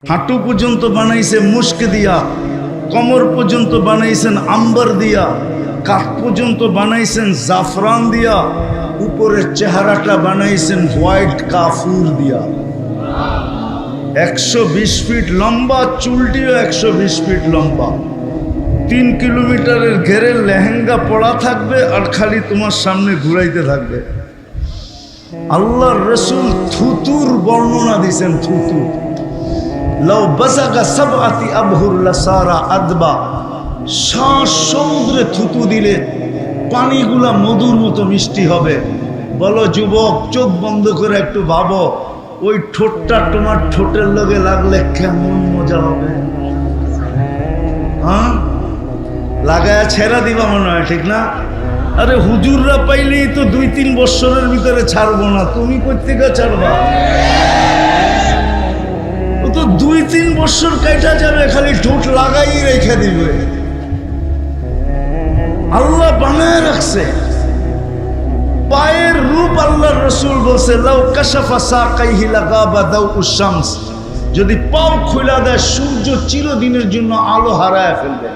হাঁটু পর্যন্ত বানাইছে মুস্ক দিয়া, কমর পর্যন্ত বানাইছেন আম্বার দিয়া, কাঠ পর্যন্ত বানাইছেন জাফরান দিয়া, উপরের চেহারাটা বানাইছেন হোয়াইট কাফুর দিয়া। 120 ফিট লম্বা, চুলটিও 120 ফিট লম্বা। 3 কিলোমিটারের ঘেরের লেহেঙ্গা পড়া থাকবে আর খালি তোমার সামনে ঘুরাইতে থাকবে। আল্লাহর রসুল থুতুর বর্ণনা দিয়েছেন। থুতু লাউ বাসাগা সাবআতি আবহুর লাসারা আদবা, শ্বাস সমুদ্রে থুতু দিলে পানিগুলা মধুর মতো মিষ্টি হবে। বলো যুবক, চোখ বন্ধ করে একটু ভাবো, ওই ঠোঁটটা তোমার ঠোঁটের লগে লাগলে কেমন মজা হবে। হ্যাঁ, লাগায়া ছেড়া দিবা মনে হয়, ঠিক না? আরে হুজুররা পাইলেই তো 2-3 বছরের ভিতরে ছাড়বো না, তুমি কোত্থেকে ছাড়বা? ও তো 2-3 বছর কাটা যাবে, খালি ঠোঁট লাগাই রেখে দিবে। আল্লাহ বানায় রাখছে পায়ের রূপ। আল্লাহর রাসূল বলছে লাউ কাশাফা সাকাইহি লাগাবা দাউউশ শামস, যদি পাও খুলে দেয় সূর্য চিরদিনের জন্য আলো হারায় ফেলবে।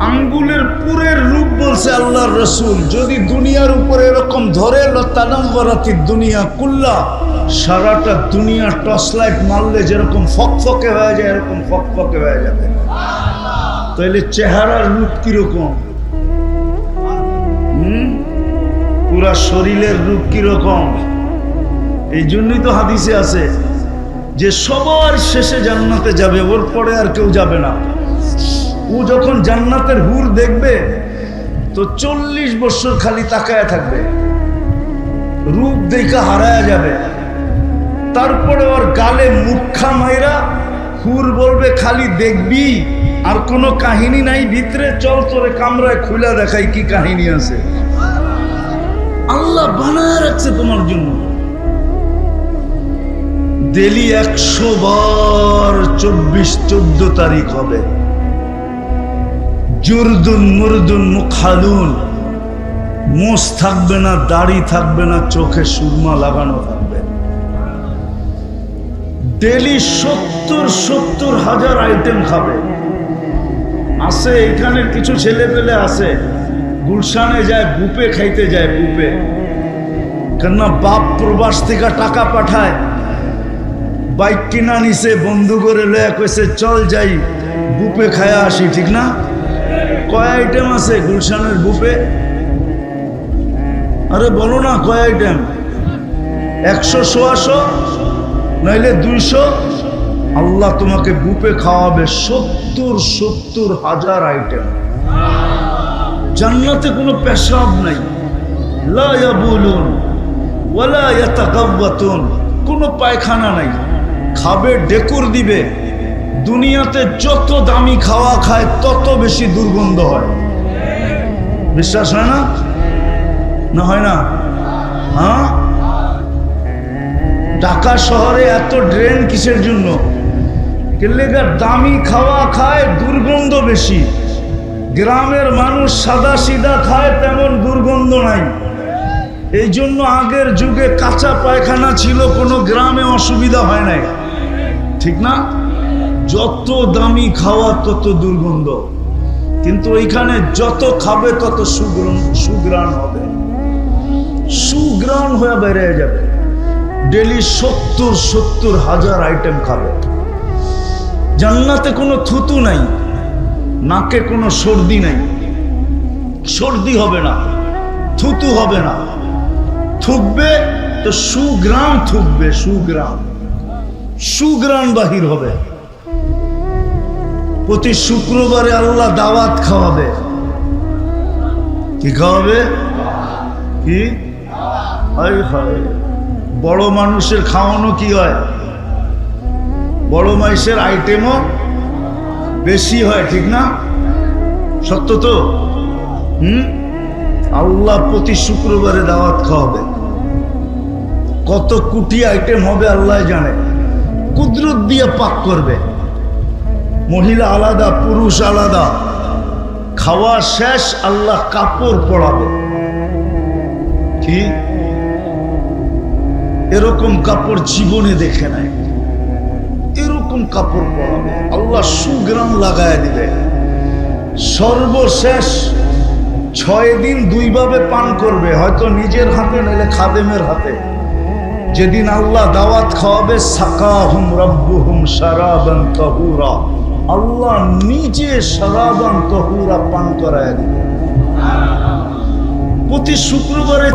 আঙ্গুলের পুরের রূপ বলছে আল্লাহর রাসূল, যদি দুনিয়ার উপরে এরকম ধরে লতানামরাতি দুনিয়া কুল্লা, সারাটা দুনিয়া টর্চ লাইট মারলে যেরকম ফকফকে হয়ে যায় এরকম ফকফকে হয়ে যাবে। তাহলে চেহারার রূপ কিরকম? পুরা শরীরের রূপ কিরকম? এই জন্যই তো হাদিসে আছে যে সবার শেষে জান্নাতে যাবে, ওর পরে আর কেউ যাবে না। ও যখন জান্নাতের হুর দেখবে তো 40 বছর খালি তাকায়া থাকবে, রূপ দেখা হারায়া যাবে। তারপরে ওর গালে মুখা মাইরা হুর বলবে খালি দেখবি, আর কোনো কাহিনী নাই ভিতরে, চল তোরে কামরায় খুলে দেখাই কি কাহিনী আছে। আল্লাহ বানায় রাখছে তোমার জন্য। ডেলি 100 বার 24-14 তারিখ হবে। জুরদুন মুরদুন মুখালুন, মোষ থাকবে না, দাড়ি থাকবে না, চোখে সুরমা লাগানো থাকবে। ডেলি 70 হাজার আইটেম খাবে। আছে এখানে কিছু ছেলে পেলে আছে, গুলশানে যায় বুপে খাইতে যায়, বুপে। কেননা বাপ প্রবাস থেকে টাকা পাঠায়, বাইক কিনা নিছে, বন্ধু করে লয়া কইছে চল যাই বুপে খায়া আসি, ঠিক না? কয় আইটেম আছে গুলশানের বুপে? আরে বলো না কয় আইটেম? 100-150 নাইলে 200। আল্লাহ তোমাকে বুপে খাওয়াবে 70 হাজার আইটেম। জান্নাতে কোনো পেশাব নাই, লা ইয়াবুলুন ওয়ালা ইয়াতাগাওয়াতুন, কোনো পায়খানা নাই। খাবে ডেকুর দিবে। দুনিয়াতে যত দামি খাওয়া খায় তত বেশি দুর্গন্ধ হয়। বিশ্বাস হয় না? না হয় না? হ্যাঁ, ঢাকা শহরে এত ড্রেন কিসের জন্য? কেলেগা দামি খাওয়া খায়, দুর্গন্ধ বেশি। গ্রামের মানুষ সাদা সিধা খায়, তেমন দুর্গন্ধ নাই। এই জন্য আগের যুগে কাঁচা পায়খানা ছিল, কোনো গ্রামে অসুবিধা হয় নাই, ঠিক না? যত দামি খাওয়া তত দুর্গন্ধ, কিন্তু ওইখানে যত খাবে তত সুগ্রাণ হবে, সুগ্রাণ হয়ে বেড়ে যাবে। ডেলি 70 হাজার আইটেম খাবে। জান্নাতে কোনো থুতু নাই, নাকে কোনো সর্দি নাই, সর্দি হবে না, থুতু হবে না। থুকবে তো সুগ্রাণ থুকবে, সুগ্রাণ বাহির হবে। প্রতি শুক্রবারে আল্লাহ দাওয়াত খাওয়াবে। কি খাওয়াবে? কি? হায় হায়, বড় মানুষের খাওয়ানো কি হয়? বড় মানুষের আইটেমও বেশি হয়, ঠিক না? সত্য তো? আল্লাহ প্রতি শুক্রবারে দাওয়াত খাওয়াবে। কত কোটি আইটেম হবে আল্লাহ জানে। কুদরত দিয়ে পাক করবে। মহিলা আলাদা, পুরুষ আলাদা। খাওয়া শেষ, আল্লাহ কাপড় পরাবে। কি এরকম কাপড় জীবনে দেখে নাই। কাপড় পরাবে, আল্লাহ সুগ্রাম লাগায় দিবে। সর্বশেষ 6 দিন 2 ভাবে পান করবে, হয়তো নিজের হাতে নইলে খাদেমের হাতে। যেদিন আল্লাহ দাওয়াত খাওয়াবে, সাকাহুম রাব্বুহুম শারাবান তাহুরা, আল্লাহ নিজে শারাবান তাহুরা পান করায় দিবে। প্রতি শুক্রবারে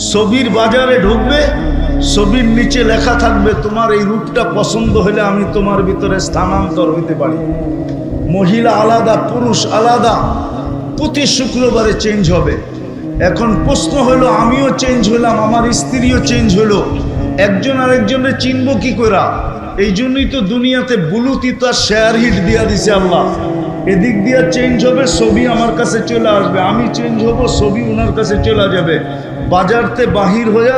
ছবির বাজারে ঢুকবে, ছবির নিচে লেখা থাকবে তোমার এই রূপটা পছন্দ হলে আমি তোমার ভিতরে স্থানান্তর হইতে পারি। মহিলা আলাদা, পুরুষ আলাদা, প্রতি শুক্রবারে চেঞ্জ হবে। এখন প্রশ্ন হলো, আমিও চেঞ্জ হলাম, আমার স্ত্রীও চেঞ্জ হলো, একজন আরেকজনের চিনব কি করে? এই জন্যই তো দুনিয়াতে ব্লুটুথ আর শেয়ার হিট দিয়া দিছে আল্লাহ। এদিক দিয়া চেঞ্জ হবে, ছবি আমার কাছে চলে আসবে, আমি চেঞ্জ হব, ছবি ওনার কাছে চলে যাবে। বাজারতে বাহির হইয়া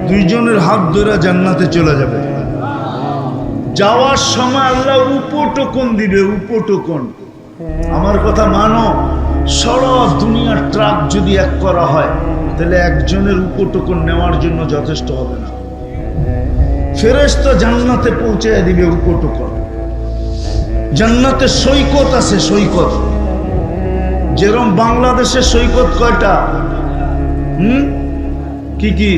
দুইজনের হাত ধরে জান্নাতে চলে যাবে। যাওয়ার সময় আল্লাহ উপটোকন দিবে, উপটোকন। আমার কথা মানো, সারা দুনিয়ার ট্রাক যদি এক করা হয় তাহলে একজনের উপটোকন নেওয়ার জন্য যথেষ্ট হবে না। ফেরেশতা জান্নাতে পৌঁছায় দিবে উপটোকন। জান্নাতে সৈকত আছে, সৈকত। যেরকম বাংলাদেশে সৈকত কয়টা? কি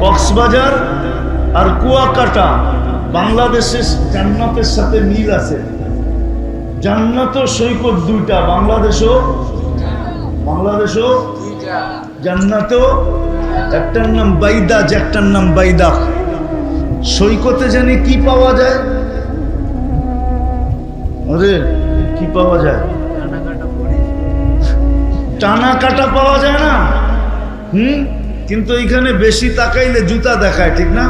কক্সবাজার আর কুয়াকাটা। বাংলাদেশের জান্নাতের সাথে মিল আছে। জান্নাত সৈকত 2টা, বাংলাদেশও জান্নাতেও। একটার নাম বাইদাজ, একটার নাম বাইদাখ। সৈকতে জানি কি পাওয়া যায়? আরে কি পাওয়া যায়? টানা কাটা পাওয়া যায় না? কিন্তু এখানে বেশি তাকাইলে জুতা দেখায়, ঠিক না?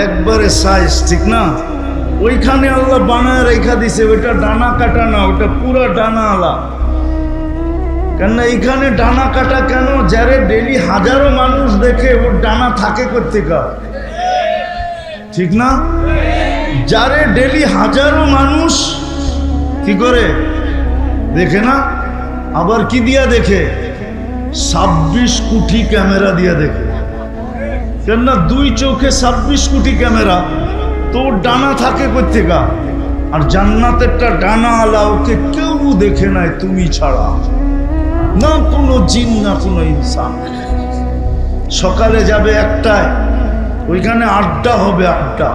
একবারে সাইজ, ঠিক না? ওইখানে আল্লাহ বানায় রেখা দিছে, ওইটা ডানা কাটা না, ওটা পুরা ডানা আলা। কেন এইখানে ডানা কাটা কেন? যারে ডেলি হাজারো মানুষ দেখে, ওর ডানা থাকে কোত্থেকে, ঠিক না? যারে ডেলি হাজারো মানুষ কি করে দেখে না, আবার কি দিয়া দেখে? 26 কোটি ক্যামেরা দিয়া দেখে। কেননা 2 চোখে 26 কোটি ক্যামেরা, তো ডানা থাকে কোত্থেকে? আর জান্নাতেরটা ডানা আলা, ওকে কেউ দেখে নাই তুমি ছাড়া, না কোনো জিন না কোনো ইনসান। সকালে যাবে 1টায়, ওইখানে আড্ডা হবে, আড্ডা।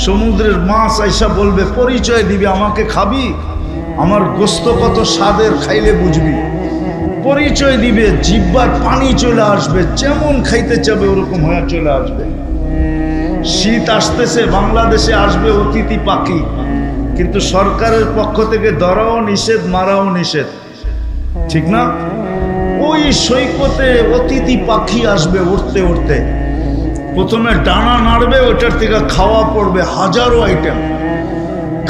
সমুদ্রের মাছ আইসা বলবে, পরিচয় দিবি, আমাকে খাবি, আমার গোস্ত কত স্বাদের, খাইলে বুঝবি। পরিচয় দিবে, জিহ্বার পানি চলে আসবে, যেমন খাইতে চাবে ওরকম হয়ে চলে আসবে। শীত আসতেছে, বাংলাদেশে আসবে অতিথি পাখি, কিন্তু সরকারের পক্ষ থেকে ধরাও নিষেধ, মারাও নিষেধ, ঠিক না? ওই সৈকতে অতিথি পাখি আসবে উঠতে উঠতে, প্রথমে ডানা নাড়বে, ওটার থেকে খাওয়া পড়বে হাজারো আইটেম।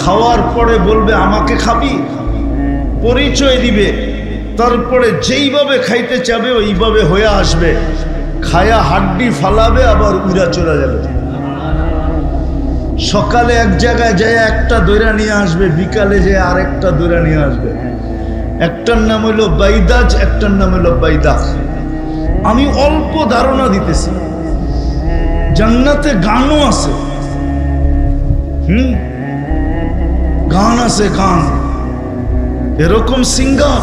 খাওয়ার পরে বলবে আমাকে খাবি, পরিচয় দিবে, তারপরে যেইভাবে খাইতে চাবে ওইভাবে হয়ে আসবে, খায়া হাড্ডি ফালাবে, আবার উড়া চলে যাবে। সকালে এক জায়গায় যায় একটা দৈরা নিয়ে আসবে, বিকালে যায় আরেকটা দৈরা নিয়ে আসবে। একটার নাম হইল বাইদাজ, একটার নাম হইল বাইদাখ। আমি অল্প ধারণা দিতেছি। জান্নাতে গানও আছে, গান আছে, গান। এরকম সিঙ্গার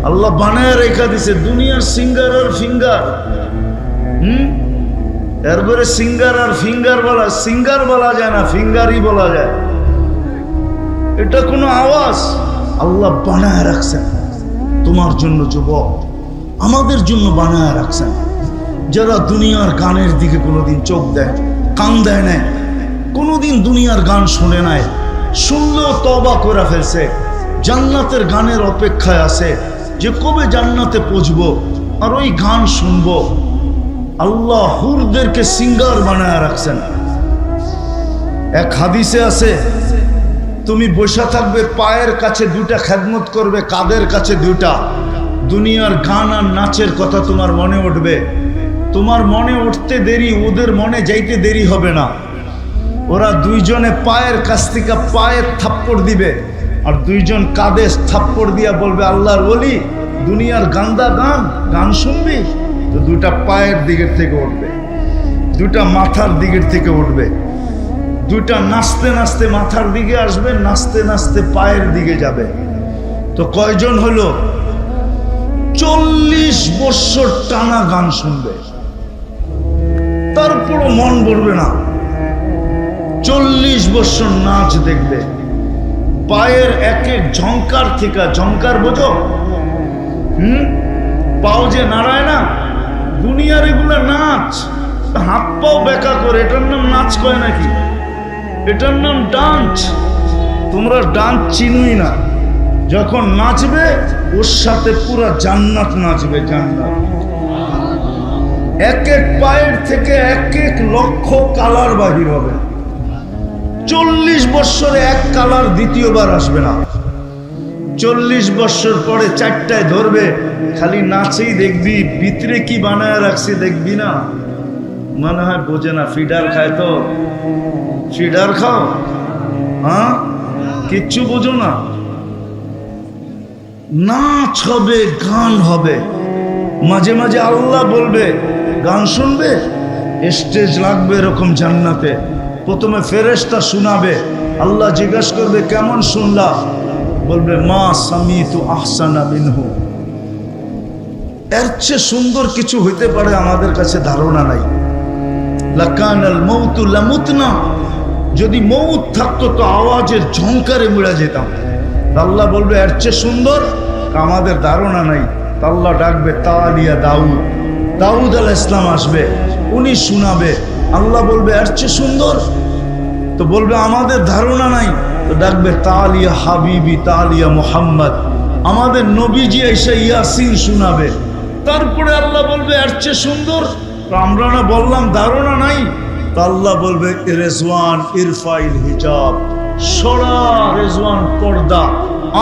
আল্লাহ বানায় রেখা দিছে, দুনিয়ার সিঙ্গার আর ফিঙ্গার। এরপরে সিঙ্গার আর ফিঙ্গার বলা, সিঙ্গার বলা যায় না, ফিঙ্গারই বলা যায়। এটা কোনো আওয়াজ আল্লাহ বানায় রাখছেন তোমার জন্য, যুবক, আমাদের জন্য বানায় রাখছেন। যারা দুনিয়ার গানের দিকে কোনোদিন চোখ দেয়, কান দেয় না, কোনোদিন দুনিয়ার গান শুনে নাই, শুনলেও তওবা করে ফেলছে, জান্নাতের গানের অপেক্ষায় আছে যে কবে জান্নাতে পৌঁছবো আর ওই গান শুনবো। আল্লাহ হুরদেরকে সিঙ্গার বানায় রাখছেন। এক হাদিসে আছে, তুমি বসে থাকবে, পায়ের কাছে 2টা খেদমত করবে, কাদের কাছে 2টা। দুনিয়ার গান আর নাচের কথা তোমার মনে উঠবে, তোমার মনে উঠতে দেরি, ওদের মনে যাইতে দেরি হবে না। ওরা 2জনে পায়ের কাছ থেকে পায়ের থাপ্পড় দিবে, আর 2জন কাঁধে থাপ্পড় দিয়া বলবে, আল্লাহর ওলি, দুনিয়ার গান্দা গান শুনবি? তো 2টা পায়ের দিকের থেকে উঠবে। দুইটা মাথার দিকের থেকে উঠবে, দুইটা নাচতে নাচতে মাথার দিকে আসবে, নাচতে নাচতে পায়ের দিকে যাবে। তো কয়জন হলো? 40 বছর টানা গান শুনবে, তারপরও মন ভরবে না। 40 বছর নাচ দেখবে, পায়ের এক এক ঝংকার থেকে, ঝংকার বোঝো? পাও যে নাড়ায় না, দুনিয়ার এগুলা নাচ। হাত পাও বেকা করে, এটার নাম নাচ কয় নাকি? এটার নাম ডান্স। তোমরা ডান্স চিনুই না। যখন নাচবে ওর সাথে পুরা জান্নাত নাচবে, জান্নাত। এক এক পায়ের থেকে এক এক লক্ষ কালার বাহির হবে। 40 বছরে এক কালার দ্বিতীয়বার আসবে না। 40 বছর পরে 4টায় ধরবে, খালি নাচেই দেখবি, ভিতরে কি বানায় রাখছে দেখবি না। মনে হয় বোঝে না, ফিডার খায় তো। ফিডার খাও, হ্যাঁ, কিচ্ছু বোঝো না। নাচ হবে, গান হবে, মাঝে মাঝে আল্লাহ বলবে গান শুনবে, স্টেজ লাগবে এরকম জান্নাতে। প্রথমে ফেরেশতা শোনাবে, আল্লাহ জিজ্ঞাসা করবে কেমন শুনলা? বলবে মা সামিতু আহসানা মিনহু। এর চেয়ে সুন্দর কিছু হইতে পারে আমাদের কাছে ধারণা নাই। লাকানাল মাউতু লামুতনা, যদি মৌত থাকতো তো আওয়াজের ঝংকারে মুড়া যেতাম। আল্লাহ বলবে এর চেয়ে সুন্দর, আমাদের ধারণা নাই। আল্লাহ ডাকবে তালিয়া দাউদ, দাউদ আলাইহিস সালাম আসবে, উনি শোনাবে। আল্লাহ বলবে এর চেয়ে সুন্দর, তো বলবে আমাদের ধারণা নাই। তো ডাকবে তালিয়া হাবিবি, তালিয়া মুহাম্মদ, আমাদের নবীজি এসে ইয়াসিন শোনাবে। তারপরে আল্লাহ বলবে এর চেয়ে সুন্দর, তো আমরা না বললাম ধারণা নাই। তো আল্লাহ বলবে রেজওয়ান ইরফাইল হিজাব, সরা রেজওয়ান পর্দা,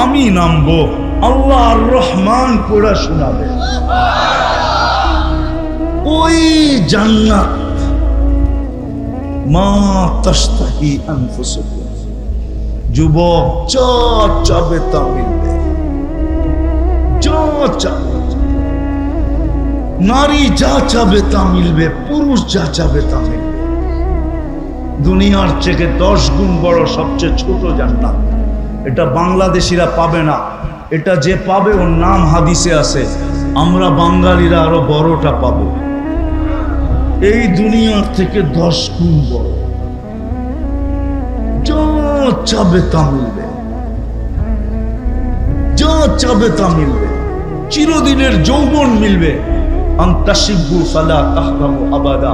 আমি নামবো, আল্লাহ আর রহমান পড়া শোনাবে। ওই জান্নাত মা তাশতাহি আনফুসুকুম, যুবক যা চাবে তা মিলবে, যা চাবে। নারী যা চাবে তা মিলবে, পুরুষ যা চাবে তা মিলবে। দুনিয়ার থেকে 10 গুণ বড় সবচেয়ে ছোট জান্নাত। এটা বাংলাদেশিরা পাবে না, এটা যে পাবে ওর নাম হাদিসে আছে। আমরা বাঙালিরা আরো বড়টা পাবো, এই দুনিয়ার থেকে 10 গুণ বড়। যা চাবে তা মিলবে, যা চাবে তা মিলবে। চিরদিনের যৌবন মিলবে। আনতাশিবু ফালা তাহরামু আবাদা,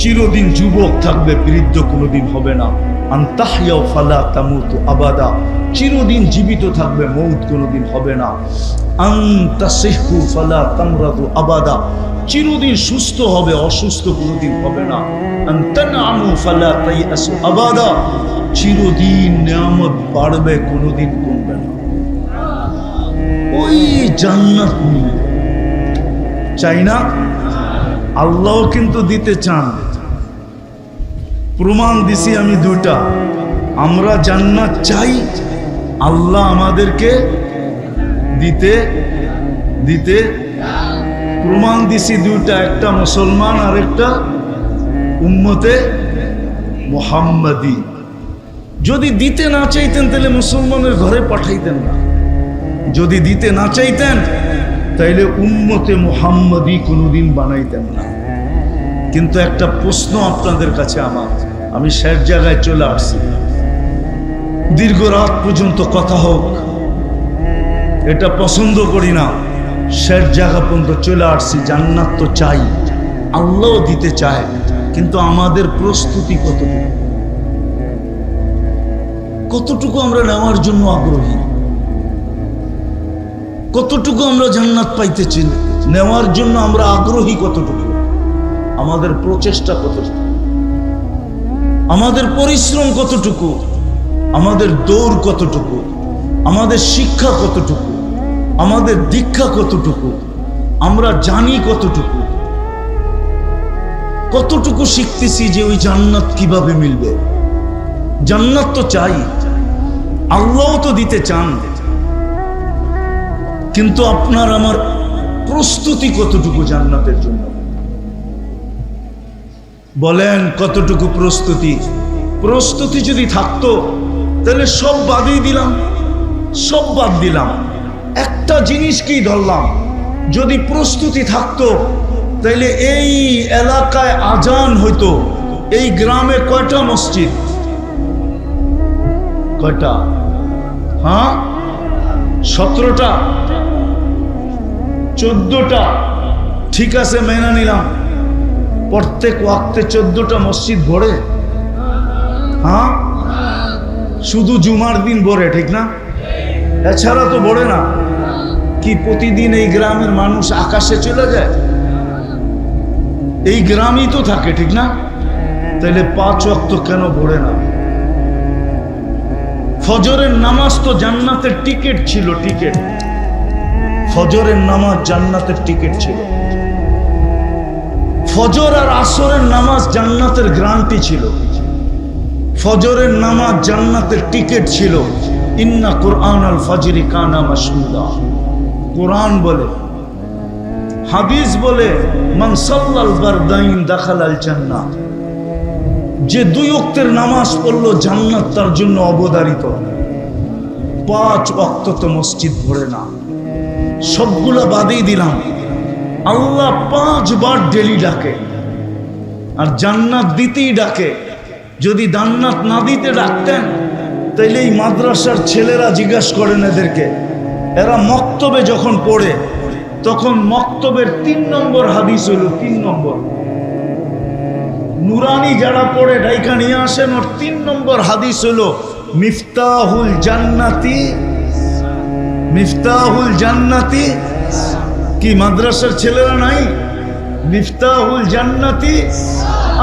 চিরদিন যুবক থাকবে, বৃদ্ধ কোনোদিন হবে না। আনতাহইয়া ফালা তামুতু আবাদা, চিরদিন জীবিত থাকবে, মৌত কোনোদিন হবে না। আনতাসিহু ফালা তামরাদু আবাদা, চিরদিন সুস্থ হবে, অসুস্থ কোনোদিন হবে না। আনতানামু ফালা তাইয়াসু আবাদা, চিরদিন নিয়ামত বাড়বে, কোনোদিন কমবে না। ওই জান্নাত মিলবে। চাই না? আল্লাহ কিন্তু দিতে চান। প্রমাণ দিছি আমি 2টা। আমরা জান্নাত চাই, আল্লাহ আমাদেরকে দিতে দিতে প্রমাণ দিছি 2টা, একটা মুসলমান আর একটা উম্মতে মুহাম্মাদি। যদি দিতে না চাইতেন তাহলে মুসলমানের ঘরে পাঠাইতেন না। যদি দিতে না চাইতেন তাইলে উম্মতে মুহাম্মাদি কোনোদিন বানাইতেন না। কিন্তু একটা প্রশ্ন আপনাদের কাছে আমার, আমি শেষ জায়গায় চলে আসছি। দীর্ঘ রাত পর্যন্ত কথা হোক, এটা পছন্দ করি না। শেষ জায়গা পর্যন্ত চলে আসছি। জান্নাত তো চাই, আল্লাহ দিতে চায়, কিন্তু আমাদের প্রস্তুতি কতটুকু? কতটুকু আমরা নেওয়ার জন্য আগ্রহী? কতটুকু আমরা জান্নাত পাইতেছি, নেওয়ার জন্য আমরা আগ্রহী কতটুকু? আমাদের প্রচেষ্টা কতটুকু? আমাদের পরিশ্রম কতটুকু? আমাদের দৌড় কতটুকু? আমাদের শিক্ষা কতটুকু? আমাদের দীক্ষা কতটুকু? আমরা জানি কতটুকু? কতটুকু শিখতেছি যে ওই জান্নাত কিভাবে মিলবে? জান্নাত তো চাই, আল্লাহ তো দিতে চান, কিন্তু আপনার আমার প্রস্তুতি কতটুকু জান্নাতের জন্য? বলেন কতটুকু প্রস্তুতি? প্রস্তুতি যদি থাকতো তাহলে সব বাদই দিলাম, সব বাদ দিলাম, একটা জিনিসকেই ধরলাম। যদি প্রস্তুতি থাকতো তাহলে এই এলাকায় আজান হইতো। এই গ্রামে কয়টা মসজিদ? কয়টা? হ্যাঁ, 17টা, 14টা, ঠিক আছে মেনে নিলাম। প্রত্যেক ওয়াক্তে 14টা মসজিদ ভরে? হ্যাঁ, শুধু জুমার দিন ভরে, ঠিক না? এছাড়া তো ভরে না। কি প্রতিদিন এই গ্রামের মানুষ আকাশে চলে যায়? এই গ্রামই তো থাকে, ঠিক না? তাহলে 5 ওয়াক্ত কেন ভরে না? ফজরের নামাজ তো জান্নাতের টিকিট ছিল, টিকিট। ফজরের নামাজ জান্নাতের টিকিট ছিল। ফজর আর আসরের নামাজ জান্নাতের গ্যারান্টি ছিল। ফজরের নামাজ জান্নাতের টিকিট ছিল। ইন্না কুরআন আল ফাজরি কানা মাশহুদা। কোরআন বলে, হাদিস বলে, মান সাল্লাল বারদাইন দাখালাল জান্নাহ। যে 2 ওয়াক্তের নামাজ পড়লো জান্নাত তার জন্য অবধারিত। 5 ওয়াক্ত তো মসজিদ ভরে না। সবগুলা বাদেই দিলাম। আল্লাহ 5 বার ডেলি ডাকে, আর জান্নাত দিতেই ডাকে। যদি জান্নাত না দিতে ডাকতেন তাইলে এই মাদ্রাসার ছেলেরা জিজ্ঞাসা করেন এদেরকে, এরা মক্তবে যখন পড়ে তখন মক্তবের 3 নম্বর হাদিস হইল, 3 নম্বর। নুরানি যারা পড়ে ডাইকা নিয়ে আসেন, ওর 3 নম্বর হাদিস হইল মিফতাহুল জান্নাতি, মিফতাহুল জান্নাতি। কি মাদ্রাসার ছেলেরা নাই? মিফতাহুল জান্নাতি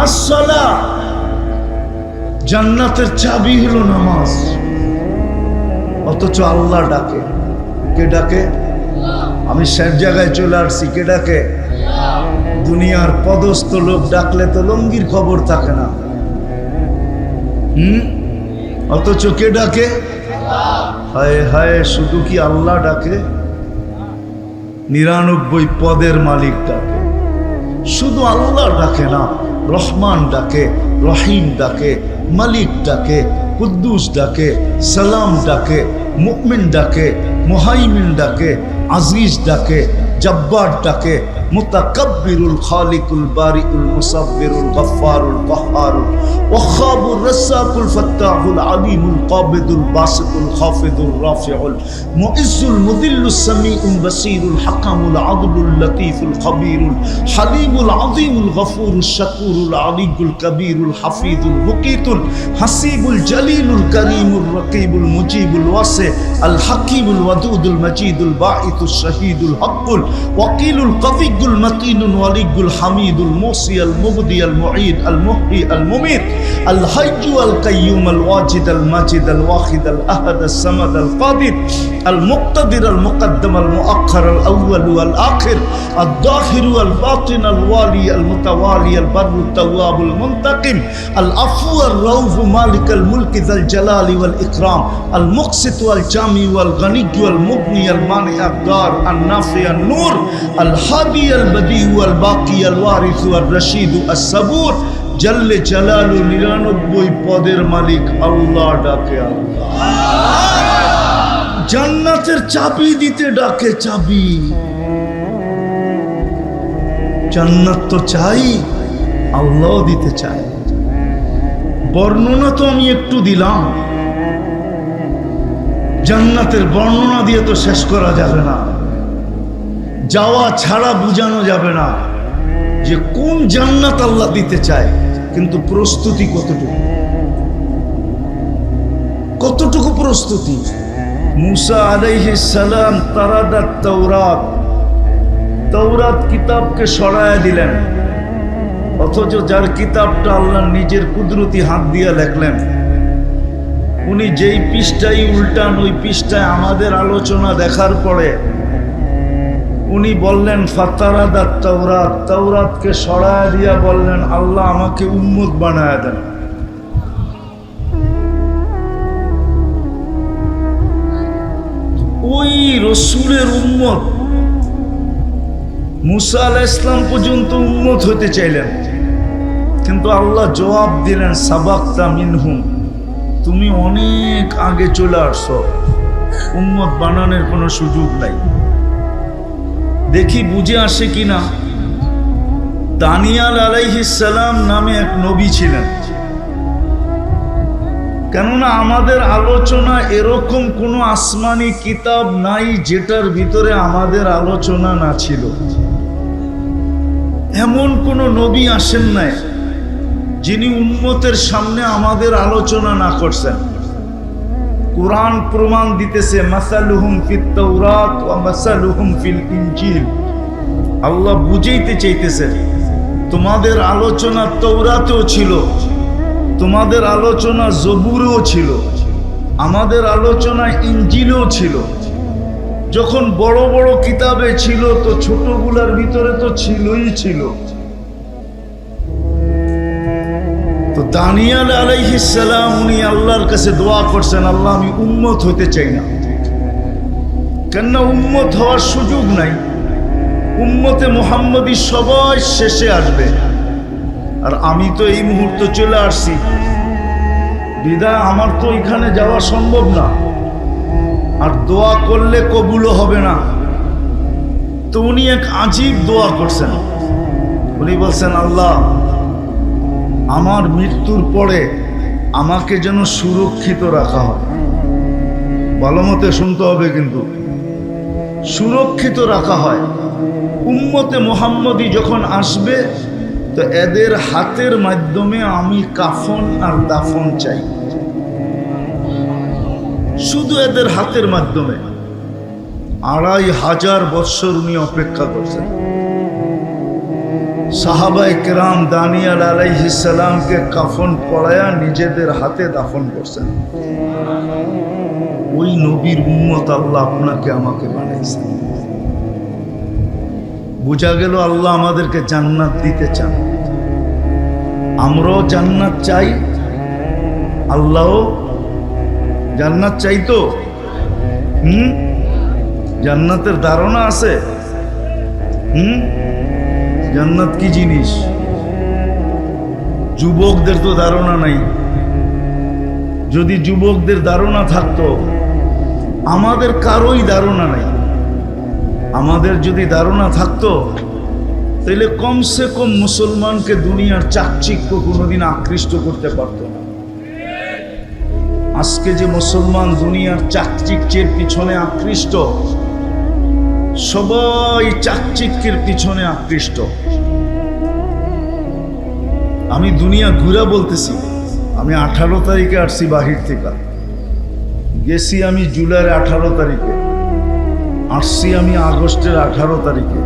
আসসালাহ। জান্নাতের চাবি হলো নামাজ। অথচ আল্লাহ ডাকে। কে ডাকে? আমি সব জায়গায় চলে আসছি, কে ডাকে? দুনিয়ার পদস্থ লোক ডাকলে তো লঙ্গির খবর থাকে না। অথচ কে ডাকে? হায় হায়, শুধু কি আল্লাহ ডাকে? 99 পদের মালিক ডাকে। শুধু আল্লাহ ডাকে না, রহমান ডাকে, রহিম ডাকে, মালিক ডাকে, কুদ্দুস ডাকে, সালাম ডাকে, মুমিন ডাকে, মুহাইমিন ডাকে, আজিজ ডাকে, জব্বার ডাকে, মুতাকাব্বিরুল খালিকুল বারিউল মুসাব্বিরুল গফফারুল কহ্হারুল ওয়াহাবুর রাসাকুল ফাত্তাহুল আলিমুল কাবিদুল বাসিতুল খাফিদুর রাফিউল মুইজ্জুল মুদিল্লুস সামিউল বাসিরুল হাকামুল আদলুল লতীফুল খবীরুল হালিমুল আযীমুল গফুরুশ শাকুরুল আলিয়ুল কবীরুল হাফিজুল মুকিতুল হাসিবুল জলিলুল করিমুর রকিবুল মুজিবুল ওয়াসি আল হাকিমুল ওয়াদুদুল মজিদুল বাঈতুশ শাহীদুল হকুল ওয়াকিলুল কবিয়ুল মতিনুল ওয়ালিয়ুল হামিদুল মুসি আল মুবদি আল মুঈদ আল মুহয়ি আল মুমীত আল হাইয়্যু আল কাইয়্যুম আল ওয়াজিদ আল মাজিদ আল ওয়াহিদ আল আহাদ আল সামাদ আল কাদির আল মুক্তাদির আল মুকদ্দম আল মুআখ্খার আল আউয়াল আল আখির আল যাহির আল বাতিন আল ওয়ালি আল মুতাওয়ালি আল বাররু তাওয়াব আল মুনতাকিম আল আফু আল রাউফ মালিক আল মুলক যাল জালালি ওয়াল ইকরাম আল মুকসিত ওয়াল জামি ওয়াল গনি ওয়াল মুগনি আল মানি আল দার আল নাফি আল নূর আল হাদি আল বদি ওয়াল বাকি আল ওয়ারিস ওয়াল রশিদ আল সাবুর জল্লে জালালু। 99 পদের মালিক আল্লাহ ডাকে। আল্লাহ জান্নাতের চাবি দিতে ডাকে। চাবি জান্নাত তো চাই, আল্লাহ দিতে চায়। বর্ণনা তো আমি একটু দিলাম, জান্নাতের বর্ণনা দিয়ে তো শেষ করা যাবে না। যাওয়া ছাড়া বোঝানো যাবে না যে কোন জান্নাত আল্লাহ দিতে চায়, কিন্তু প্রস্তুতি কতটুকু, কতটুকু প্রস্তুতি। মুসা আলাইহিস সালাম তারাদাত তাওরাত, তাওরাত কিতাবকে সরায়া দিলেন, অথচ যার কিতাবটা আল্লাহ নিজের কুদরতি হাত দিয়ে লেখলেন, উনি যেই পৃষ্ঠাই উল্টান ওই পৃষ্ঠায় আমাদের আলোচনা দেখার পরে উনি বললেন ফাতারাদাত তাওরাত, তাওরাতকে সরায়া দিয়া বললেন আল্লাহ আমাকে উম্মত বানায়া দেন। ওই রসুলের উম্মত মুসা আলাইহিস সালাম পর্যন্ত উম্মত হতে চাইলেন, কিন্তু আল্লাহ জবাব দিলেন সাবাক্তা মিনহুম, তুমি অনেক আগে চলে আসছো, উম্মত বানানোর কোনো সুযোগ নাই। দেখি বুঝে আসে কিনা। দানিয়াল আলাইহিস সালাম নামে এক নবী ছিলেন। কেননা আমাদের আলোচনা এরকম কোনো আসমানি কিতাব নাই যেটার ভিতরে আমাদের আলোচনা না ছিল। এমন কোনো নবী আসেন নাই যিনি উম্মতের সামনে আমাদের আলোচনা না করছেন। কুরআন প্রমাণ দিতেছে মাসালুহুম ফিত তাওরাত ওয়া মাসালুহুম ফিল ইনজিল। আল্লাহ বুঝাইতে চাইতেছে তোমাদের আলোচনা তাওরাতেও ছিল, তোমাদের আলোচনা জবুরেও ছিল, আমাদের আলোচনা ইনজিলেও ছিল। যখন বড় বড় কিতাবে ছিল তো ছোটগুলার ভিতরে তো ছিলই ছিল। তো দানিয়াল আলাইহিস সালাম উনি আল্লাহর কাছে দোয়া করছেন, আল্লাহ আমি উম্মত হইতে চাই না, কেননা উম্মত হওয়ার সুযোগ নাই। উম্মতে মুহাম্মদী সবাই শেষে আসবে, আর আমি তো এই মুহূর্তে চলে আসছি, বিদায় আমার তো এখানে যাওয়া সম্ভব না, আর দোয়া করলে কবুলও হবে না। তো উনি এক আজীব দোয়া করছেন। উনি বলছেন, আল্লাহ আমার মৃত্যুর পরে আমাকে যেন সুরক্ষিত রাখা হয়। ভালো মতে শুনতে হবে কিন্তু, সুরক্ষিত রাখা হয়। উম্মতে মুহাম্মদী যখন আসবে তো এদের হাতের মাধ্যমে আমি কাফন আর দাফন চাই, শুধু এদের হাতের মাধ্যমে। 2500 বৎসর উনি অপেক্ষা করছেন। সাহাবায়ে কেরাম দানিয়াল আলাইহিস সালামকে কাফন পরায়া নিজেদের হাতে দাফন করছেন। ওই নবীর উম্মত আল্লাহ আপনাকে আমাকে বানাইছেন। বোঝা গেল আল্লাহ আমাদেরকে জান্নাত দিতে চান। আমরাও জান্নাত চাই, আল্লাহও জান্নাত চাই। তো জান্নাতের ধারণা আছে? জান্নাত কি জিনিস? যুবকদের তো ধারণা নাই। যদি যুবকদের ধারণা থাকতো, আমাদের কারোই ধারণা নাই। আমাদের যদি ধারণা থাকতো তাহলে কমসে কম মুসলমানকে দুনিয়ার চাকচিক্য কোনোদিন আকৃষ্ট করতে পারত না। আজকে যে মুসলমান দুনিয়ার চাকচিক্যের পিছনে আকৃষ্ট, সবাই চাকচিক্যের পিছনে আকৃষ্ট। আমি দুনিয়া ঘুরা বলতেছি। আমি 18 তারিখে আসছি বাহির থেকে, গেছি আমি জুলাইয়ের 18 তারিখে, আসছি আমি আগস্টের 18 তারিখে।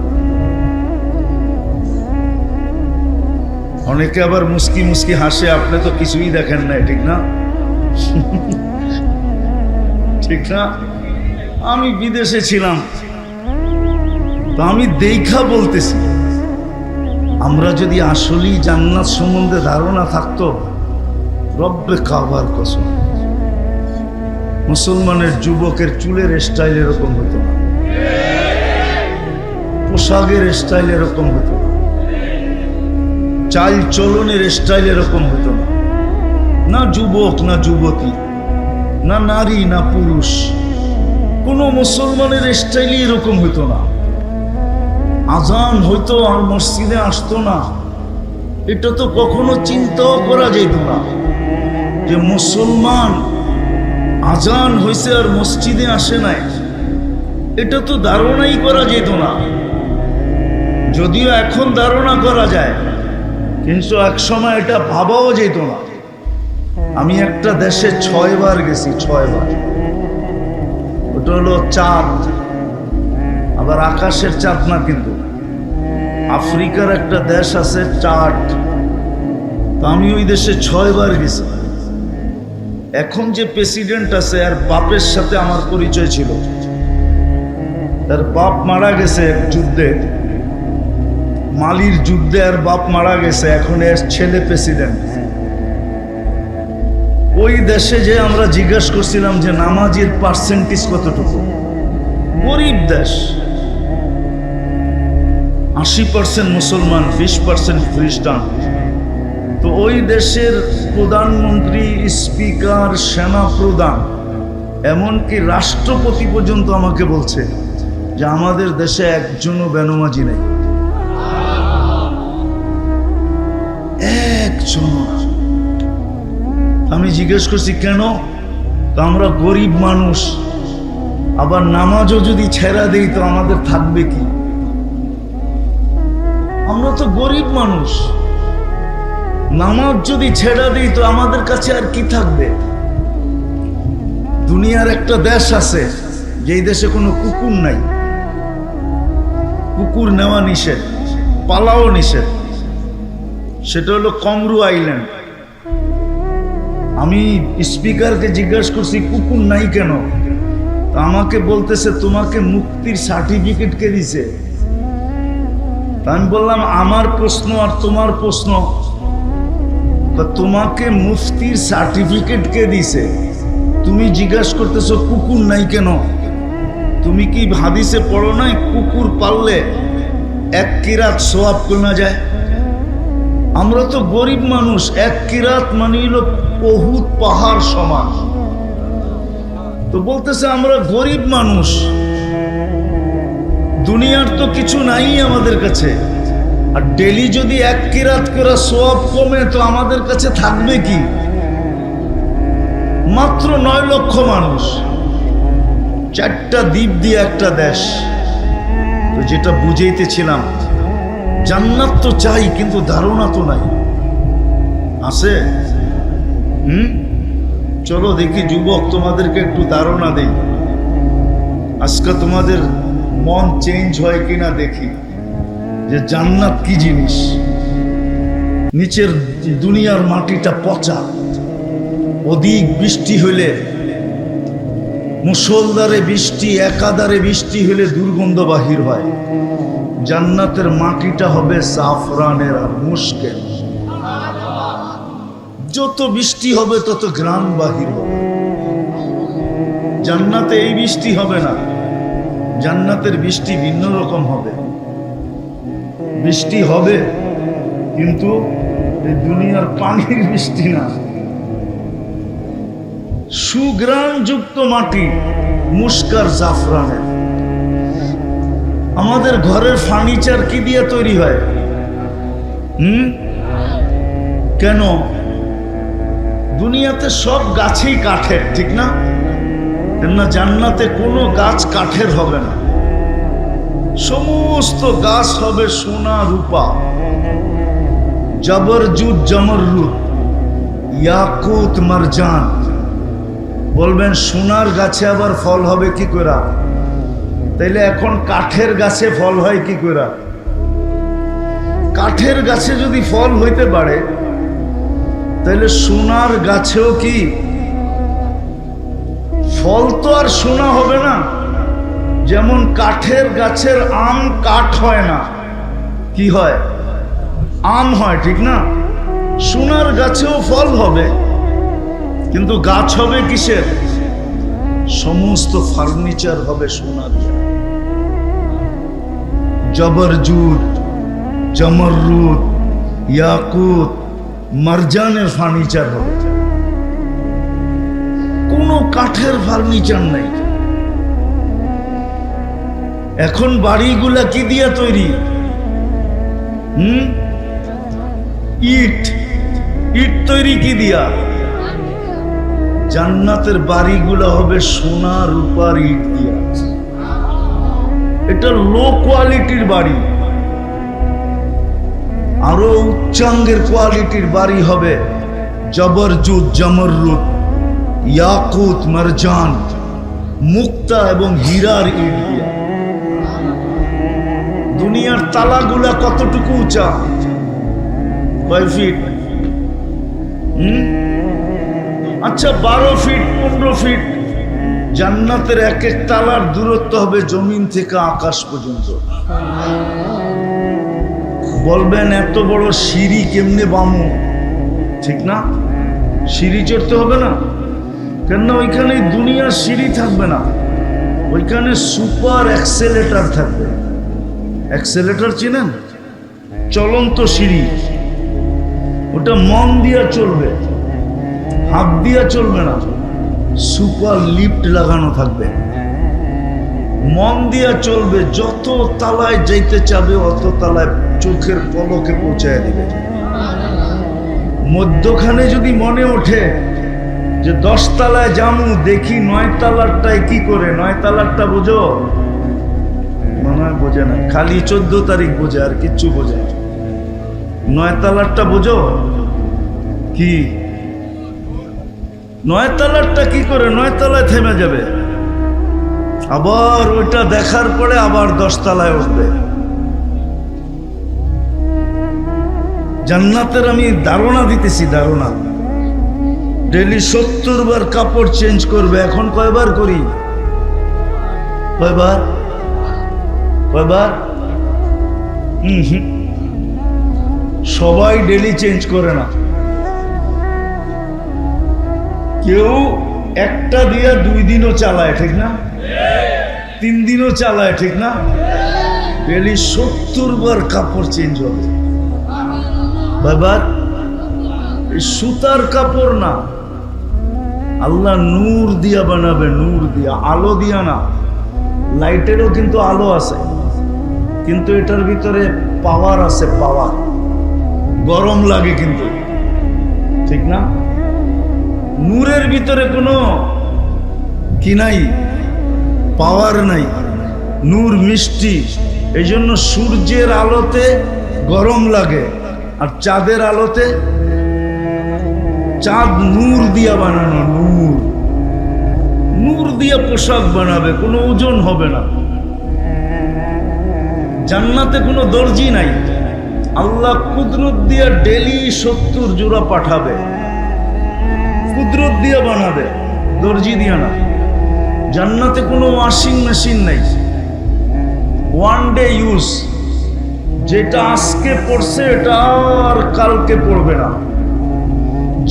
অনেকে আবার মুস্কি মুস্কি হাসে, আপনি তো কিছুই দেখেন না, ঠিক না? ঠিক না? আমি বিদেশে ছিলাম, তো আমি দেখা বলতেছি, আমরা যদি আসলেই জান্নাত সম্বন্ধে ধারণা থাকতো, রব্বে কাবার কসম, মুসলমানের যুবকের চুলের স্টাইল এরকম হতো না, পোশাকের স্টাইল এরকম হতো না, চাল চলনের স্টাইল এরকম হতো না। না যুবক না যুবতী, না নারী না পুরুষ, কোন মুসলমানের স্টাইলই এরকম হতো না। আজান হইতো আর মসজিদে আসতো না, এটা তো কখনো চিন্তাও করা যেত না যে মুসলমান আজান হইছে আর মসজিদে আসে নাই। এটা তো ধারণাই করা যেত না। যদিও এখন ধারণা করা যায়, কিন্তু এক সময় এটা ভাবাও যেত না। আমি একটা দেশে 6 বার গেছি, 6 বার। ওটা হলো চাঁদ, আবার আকাশের চাঁদ না, কিন্তু আফ্রিকার একটা দেশ আছে চাঁদ। তো আমি ওই দেশে 6 বার গেছি। এখন যে প্রেসিডেন্ট আছে আর বাপের সাথে আমার পরিচয় ছিল। তার বাপ মারা গেছে এক যুদ্ধে, মালির যুদ্ধে, আর বাপ মারা গেছে, এখন এর ছেলে প্রেসিডেন্ট। ওই দেশে যে আমরা জিজ্ঞাসা করছিলাম যে নামাজের পার্সেন্টেজ কতটুকু। গরিব দেশ, 80% মুসলমান, 20% খ্রিস্টান। তো ওই দেশের প্রধানমন্ত্রী, স্পিকার, সেনা প্রধান, এমনকি রাষ্ট্রপতি পর্যন্ত আমাকে বলছে যে আমাদের দেশে একজনও বেনমাজি নেই, একজনও না। আমি জিজ্ঞেস করছি কেন? তো আমরা গরিব মানুষ, আবার নামাজও যদি ছেড়া দেই তো আমাদের থাকবে কি? আমরা তো গরিব মানুষ, নামাজ যদি ছেড়া দিই তো আমাদের কাছে আর কি থাকবে? দুনিয়ার একটা দেশ আছে যেই দেশে কোনো কুকুর নাই, কুকুর নেওয়া নিষেধ, পালাও নিষেধ, সেটা হলো কমরু আইল্যান্ড। আমি স্পিকারকে জিজ্ঞাসা করছি কুকুর নাই কেন? তো আমাকে বলতেছে তোমাকে মুক্তির সার্টিফিকেট কে দিছে? আমি বললাম আমার প্রশ্ন আর তোমার প্রশ্ন, তোমাকে মুফতির সার্টিফিকেট কে দিছে? তুমি জিজ্ঞাসা করতেছো কুকুর নাই কেন? তুমি কি হাদিসে পড়ো নাই কুকুর পাললে এক কিরাত সওয়াব কমে যায়? আমরা তো গরিব মানুষ, এক কিরাত মানে হলো বহুত পাহাড় সমান। তো বলতেছে আমরা গরিব মানুষ, দুনিয়ার তো কিছু নাই আমাদের কাছে, আর ডেলি যদি এক কিরাত করে সওয়াব কমে তো আমাদের কাছে থাকবে কি? মাত্র 9 লক্ষ মানুষ, 4টা দ্বীপ দিয়ে একটা দেশ। তো যেটা বুঝাইতেছিলাম, জান্নাত তো চাই কিন্তু ধারণা তো নাই, আছে? চলো দেখি যুবক, তোমাদেরকে একটু ধারণা দেই, আজকে তোমাদের মন চেঞ্জ হয় কিনা দেখি যে জান্নাত কি জিনিস। নিচের দুনিয়ার মাটিটা পচা, অধিক বৃষ্টি হইলে, মুষলধারে বৃষ্টি, একাধারে বৃষ্টি হলে দুর্গন্ধ বাহির হয়। জান্নাতের মাটিটা হবে জাফরানের আর মুশকের, যত বৃষ্টি হবে তত ঘ্রাণ বাহির হবে। জান্নাতে এই বৃষ্টি হবে না, জান্নাতের বৃষ্টি ভিন্ন রকম হবে। বৃষ্টি হবে কিন্তু এই দুনিয়ার পানির বৃষ্টি না, সুঘ্রাণ যুক্ত মাটি, মুস্কার জাফরানের। আমাদের ঘরের ফার্নিচার কি দিয়ে তৈরি হয়? কেন? দুনিয়াতে সব গাছই কাঠের, ঠিক না? কেননা জান্নাতে কোনো গাছ কাঠের হবে না, সমস্ত গাছ হবে সোনা রূপা, জবরজুদ জমররুদ, ইয়াকুত মারজান। বলবেন সোনার গাছে আবার ফল হবে কি করে? তাইলে এখন কাঠের গাছে ফল হয় কি করে? কাঠের গাছে যদি ফল হইতে পারে তাহলে সোনার গাছেও কি ফল? তো আর সোনা হবে না। যেমন কাঠের গাছের আম কাঠ হয় না, কি হয়? আম হয়, ঠিক না? সোনার গাছেও ফল হবে, কিন্তু গাছ হবে কিসের? সমস্ত ফার্নিচার হবে সোনার। জবরজুদ, জমররুদ, ইয়াকুত, মারজানের ফার্নিচার হবে, কোনো কাঠের ফার্নিচার নাই। এখন বাড়িগুলা কি দিয়া তৈরি? ইট। ইট তৈরি কি দিয়া? জান্নাতের বাড়িগুলা হবে সোনা রূপার ইট দিয়া। এটা লো কোয়ালিটির বাড়ি, আরো উচ্চাঙ্গের কোয়ালিটির বাড়ি হবে জবরজুদ, জমররুদ, ইয়াকুত, মারজান, মুক্তা এবং হীরার ইট দিয়া। দুনিয়ার তালাগুলা কতটুকু উঁচা? কয় ফিট? আচ্ছা 12 ফিট, 15 ফিট। জান্নাতের এক এক তালার দূরত্ব হবে জমিন থেকে আকাশ পর্যন্ত। বলবেন এত বড় সিঁড়ি কেমনে বামু? ঠিক না? সিঁড়ি চড়তে হবে না, কেননা ওইখানে দুনিয়ার সিঁড়ি থাকবে না, ওইখানে সুপার অ্যাক্সেলেটার থাকবে। অ্যাক্সেলেটার চিনেন? চলন্ত সিঁড়ি। ওটা মন দিয়া চলবে, হাত দিয়া চলবে না। সুপার লিফট লাগানো থাকবে, মন দিয়া চলবে। যত তালায় যাইতে চাবে অত তালায় চোখের পলকে পৌঁছায় দিবে। মধ্যখানে যদি মনে ওঠে যে 10 তালায় জামু, দেখি 9 তালারটায় কি করে। 9 তালারটা বোঝো? মনে হয় বোঝে না, খালি 14 তারিখ বোঝে, আর কিচ্ছু বোঝে না। 9 তালারটা বোঝো কি? 9 তালারটা কি করে 9 তালায় থেমে যাবে, আবার ওইটা দেখার পরে আবার 10 তালায় উঠবে। জান্নাতের আমি ধারণা দিতেছি, ধারণা। ডেলি 70 বার কাপড় চেঞ্জ করবে। এখন কয়বার করি? কয়বার? কয়বার? সবাই ডেলি চেঞ্জ করে না। কেউ একটা দিয়া 2 দিনও চালায়, ঠিক না? 3 দিনও চালায়, ঠিক না? ডেলি 70 বার কাপড় চেঞ্জ হবে। কয়বার? সুতার কাপড় না, আল্লাহ নূর দিয়া বানাবে, নূর দিয়া, আলো দিয়া না। লাইটেরও কিন্তু আলো আছে, কিন্তু এটার ভিতরে পাওয়ার আছে, পাওয়ার। গরম লাগে কিন্তু, ঠিক না? নূরের ভিতরে কোনো কি নাই, পাওয়ার নাই। নূর মিষ্টি, এই জন্য সূর্যের আলোতে গরম লাগে, আর চাঁদের আলোতে, চাঁদ নূর দিয়া বানানো, নূর, নূর দিয়া পোশাক বানাবে, কোনো ওজন হবে না। জান্নাতে কোনো দর্জি নাই, আল্লাহ কুদরত দিয়া ডেলি 70 জোড়া পাঠাবে, কুদরত দিয়া বানাবে, দর্জি দিয়া না। জান্নাতে কোনো ওয়াশিং মেশিন নাই, ওয়ান ডে ইউজ। যেটা আজকে পড়ছে এটা আর কালকে পড়বে না,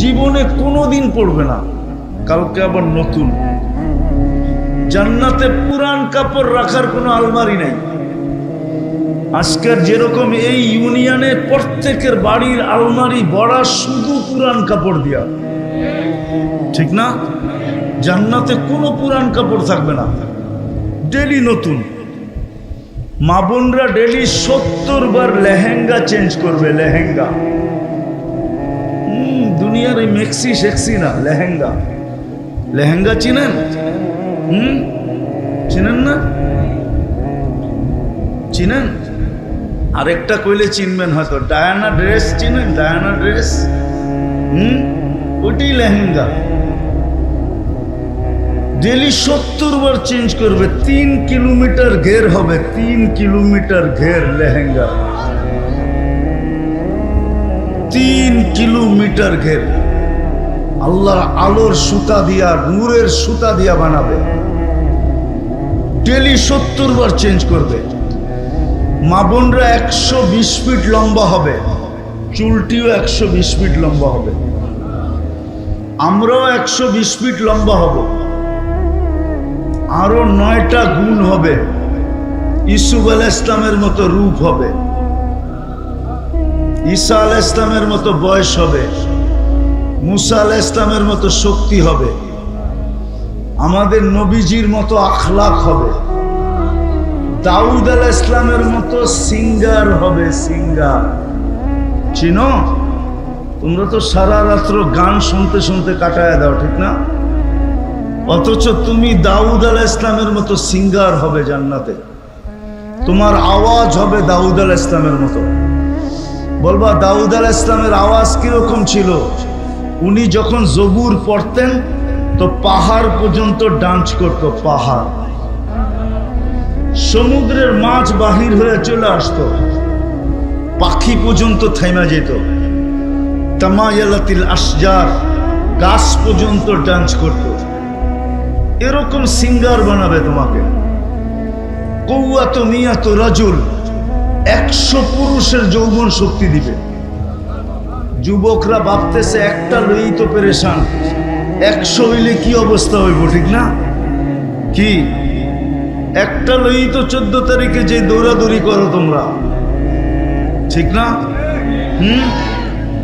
জীবনে কোনোদিন পড়বে না, কালকে আবার নতুন। জান্নাতে পুরান কাপড় রাখার কোনো আলমারি নাই। আজকের যেরকম এই ইউনিয়নে প্রত্যেকের বাড়ির আলমারি ভরা শুধু পুরান কাপড় দিয়া, ঠিক না? জান্নাতে কোনো পুরান কাপড় থাকবে না, ডেলি নতুন। মা বোনরা ডেলি 70 বার লেহেঙ্গা চেঞ্জ করবে, লেহেঙ্গা। দুনিয়ার এই মেক্সি শেক্সি না, লেহেঙ্গা। লেহেঙ্গা চিনেন? চিনেন না? চিনেন? আরেকটা কইলে চিনবেন হয়তো, ডায়ানা ড্রেস চিনেন? ডায়ানা ড্রেস, ওইটাই লেহেঙ্গা। ডেলি 70 বার চেঞ্জ করবে। 3 কিলোমিটার ঘের হবে, 3 কিলোমিটার ঘের লেহেঙ্গা, 3 কিলোমিটার ঘের। আল্লাহ আলোর সুতা দিয়া, নূরের সুতা দিয়া বানাবে, ডেলি 70 বার চেঞ্জ করবে। মা বোনরা 120 ফিট লম্বা হবে, চুলটিও 120 ফিট লম্বা হবে। আমরাও 120 ফিট লম্বা হব, আরো 9টা গুণ হবে। ইসুফ আলাইহিস ইসলামের মতো রূপ হবে, ঈসা আলাইহিস ইসলামের মতো বয়স হবে, মুসা আলাইহিস ইসলামের মতো শক্তি হবে, আমাদের নবীজির মতো আখলাক হবে, দাউদ আলাইহিস ইসলামের মতো সিঙ্গার হবে, সিঙ্গার। চিনো? তোমরা তো সারা রাত্র গান শুনতে শুনতে কাটায় দাও, ঠিক না? অথচ তুমি দাউদ আলাইহিস ইসলামের মতো সিঙ্গার হবে জান্নাতে। তোমার আওয়াজ হবে দাউদ আলাইহিস ইসলামের মতো। বলবা দাউদ আলাইহিস ইসলামের আওয়াজ কিরকম ছিল? উনি যখন জবুর পড়তেন তো পাহাড় পর্যন্ত ডান্স করত, পাহাড়। সমুদ্রের মাছ বাহির হয়ে চলে আসতো, পাখি পর্যন্ত থেমে যেত। তামায়ালাতিল আশজার, গাছ পর্যন্ত ডান্স করত। এরকম সিঙ্গার বানাবে তোমাকে। কওয়াত মিয়াত রাজুল, 100 পুরুষের যৌবন শক্তি দিবে। যুবকরা ভাবতেছে একটা লই তো পেরেশান, 100 হইলে কি অবস্থা হইব, ঠিক না? কি একটা লই তো 14 তারিখে যে দৌড়াদৌড়ি করো তোমরা, ঠিক না?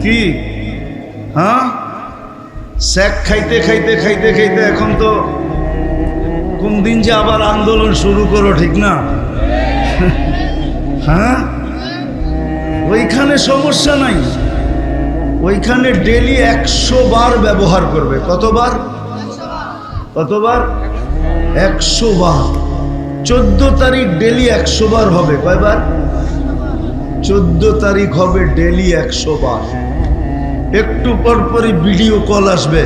কি হ্যাঁ, স্যাক খাইতে খাইতে খাইতে খাইতে এখন তো কোন দিন যে আবার আন্দোলন শুরু করো, ঠিক না? হ্যাঁ, ওইখানে সমস্যা নাই, ওইখানে ডেলি 100 বার ব্যবহার করবে। কতবার? 100 বার। 14 তারিখ ডেলি 100 বার হবে। কয়বার? 14 তারিখ হবে ডেলি 100 বার। একটু পরপরই ভিডিও কল আসবে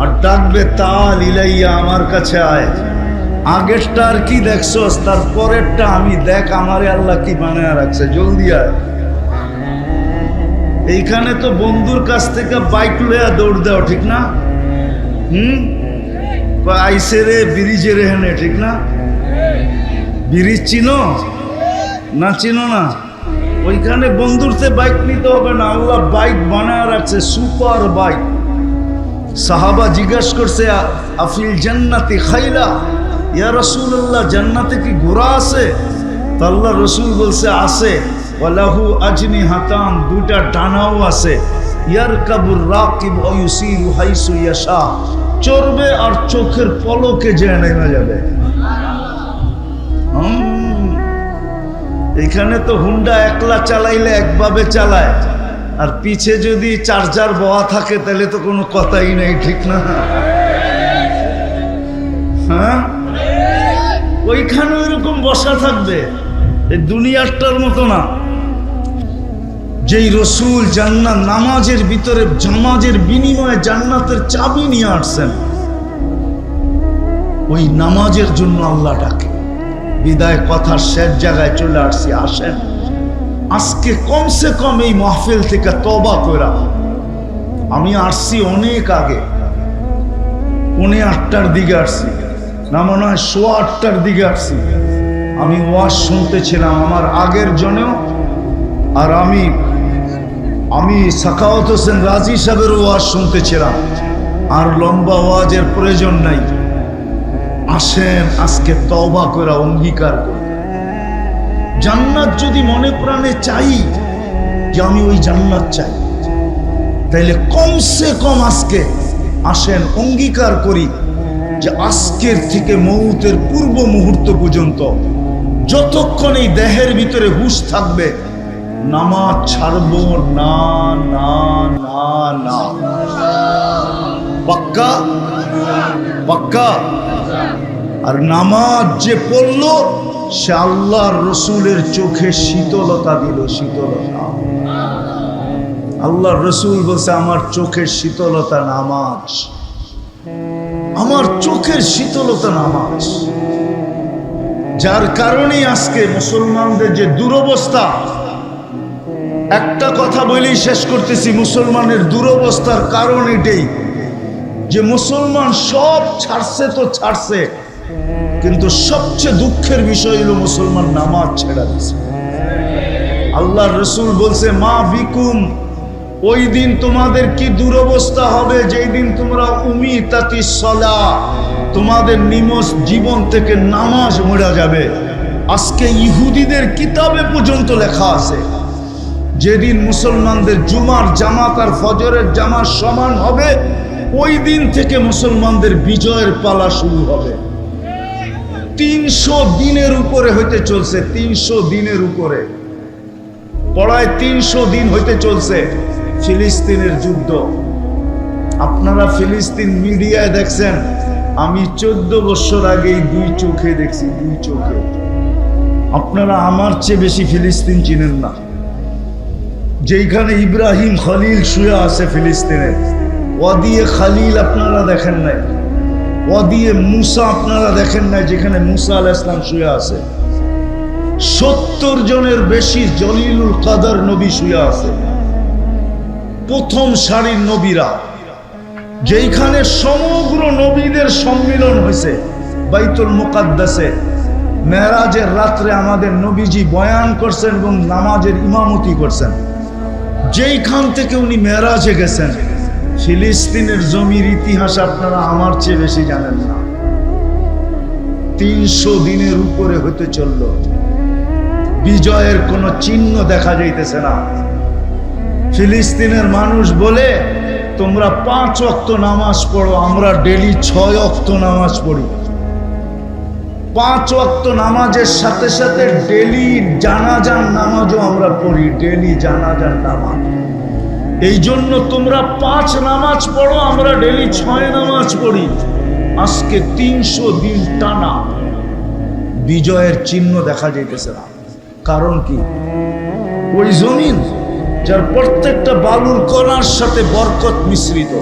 আর ডাকবে, তাল ইলাইয়া, আমার কাছে আয়। আগেরটা আর কি দেখছস, তার পরেরটা আমি দেখ, আমারে আল্লাহ কি বানায় রাখছে, জলদি আয়। এইখানে তো বন্ধুর কাছ থেকে বাইক লইয়া দৌড় দাও, ঠিক না? আইসে রে ব্রিজে রেহানে, ঠিক না? ব্রিজ চিনো না? চিনো না? ওইখানে বন্ধুরতে বাইক নিতে হবে না, আল্লাহ বাইক বানায় রাখছে, সুপার বাইক। সাহাবা জিজ্ঞাসা করছে, আফিল জান্নাতি খাইলা, ইয়া রাসূলুল্লাহ, জান্নাতে কি ঘোড়া আছে? তো আল্লাহ রসুল বলছে আছে। ওয়ালাহু আজনিহাতান, দুইটা ডানাও আছে। ইয়ারকাবুর রাকিব ওয়া ইউসিরু হাইসু ইয়াশা, চড়বে আর চোখের পলকে যে নেমে যাবে। এখানে তো হুন্ডা একলা চালাইলে একভাবে চালায়, আর পিছে যদি চার্জার বওয়া থাকে তাহলে তো কোনো কথাই নেই, ঠিক না? হ্যাঁ, ওইখানে ওইরকম বসা থাকবে, এই দুনিয়াটার মতো না। যেই রসুল জান্নাত, নামাজের ভিতরে নামাজের বিনিময়ে জান্নাতের চাবি নিয়ে আসছেন, ওই নামাজের জন্য আল্লাহ ডাকে। বিদায় কথার শেষ জায়গায় চলে আসছি, আসেন আজকে কমসে কম এই মাহফিল থেকে তওবা কইরা। আমি আসছি অনেক আগে, 8:45 দিকে আসছি, না মনে হয় 8:15 দিকে আসছি। আমি ওয়াজ শুনতেছিলাম আমার আগের জনেও, আর আমি সাখাওয়াত হোসেন রাজি সাহেবের ওয়াজ শুনতেছিলাম। আর লম্বা ওয়াজের প্রয়োজন নাই, আসেন আজকে তওবা করে অঙ্গীকার করি। জান্নাত যদি মনে প্রাণে চাই, যে আমি ওই জান্নাত চাই, তাইলে কমসে কম আজকে আসেন অঙ্গীকার করি যে আজকের থেকে মৌতের পূর্ব মুহূর্ত পর্যন্ত যতক্ষণ এই দেহের ভিতরে হুঁশ থাকবে, নামাজ ছাড়ব না, না, না, না। পাক্কা? পাক্কা? আর নামাজ যে পড়ল, সে আল্লাহর রসুলের চোখে শীতলতা দিল, শীতলতা। আল্লাহর রসুল বলছে, আমার চোখের শীতলতা নামাজ, আমার চোখের শীতলতা নামাজ। যার কারণেই আজকে মুসলমানদের যে দুরবস্থা, একটা কথা বলেই শেষ করতেছি, মুসলমানের দুরবস্থার কারণ এটাই যে মুসলমান সব ছাড়ছে তো ছাড়ছে, কিন্তু সবচেয়ে দুঃখের বিষয় হলো মুসলমান নামাজ ছেড়ে দিছে। আল্লাহর রসুল বলছে, মা বিকুম, ওই দিন তোমাদের কি দুরবস্থা হবে যেই দিন তোমরা উমিতাতি সলা, তোমাদের নিমজ জীবন থেকে নামাজ মরে যাবে। আজকে ইহুদিদের কিতাবে পর্যন্ত লেখা আছে, যেদিন মুসলমানদের জুমার জামাত আর ফজরের জামাত সমান হবে, ওই দিন থেকে মুসলমানদের বিজয়ের পালা শুরু হবে। 300 দিনের উপরে হইতে চলছে, 300 দিনের উপরে, পড়ায় 300 দিন হইতে চলছে ফিলিস্তিনের যুদ্ধ। আপনারা ফিলিস্তিন মিডিয়ায় দেখছেন, আমি 14 বছর আগেই 2 চোখে দেখছি, 2 চোখে। আপনারা আমার চেয়ে বেশি ফিলিস্তিন চিনেন না। যেইখানে ইব্রাহিম খলিল শুয়ে আছে ফিলিস্তিনে, ওয়াদিয়ে খালিল আপনারা দেখেন নাই, ওয়াদিয়ে মুসা আপনারা দেখেন নাই, যেখানে মুসা আলাইহিস সালাম শুয়ে আছে। 70 জনের বেশি জলিলুল কাদর নবী শুয়ে আছে, প্রথম সারির নবীরা। যেইখানে সমগ্র নবীদের সম্মিলন হয়েছে বাইতুল মুকাদ্দাসে, মেরাজের রাত্রে আমাদের নবীজি বয়ান করছেন এবং নামাজের ইমামতি করছেন। যেইখান থেকে উনি মেরাজে গেছেন, ফিলিস্তিনের জমির ইতিহাস আপনারা আমার চেয়ে বেশি জানেন না। 300 দিনের উপরে হতে চলল, বিজয়ের কোনো চিহ্ন দেখা যাইতেছে না। ফিলিস্তিনের মানুষ বলে, তোমরা 5 ওয়াক্ত নামাজ পড়ো, আমরা ডেলি 6 ওয়াক্ত নামাজ পড়ি। 5 ওয়াক্ত নামাজের সাথে সাথে ডেলি জানাজার নামাজও আমরা পড়ি, ডেলি জানাজার নামাজ। এই জন্য তোমরা 5 নামাজ পড়ো, আমরা ডেলি 6 নামাজ পড়ি। আজকে 300 দিন টানা বিজয়ের চিহ্ন দেখা যাইতেছে না। কারণ কি? ওই জমিন যার প্রত্যেকটা বালুর কণার সাথে বরকত মিশ্রিত।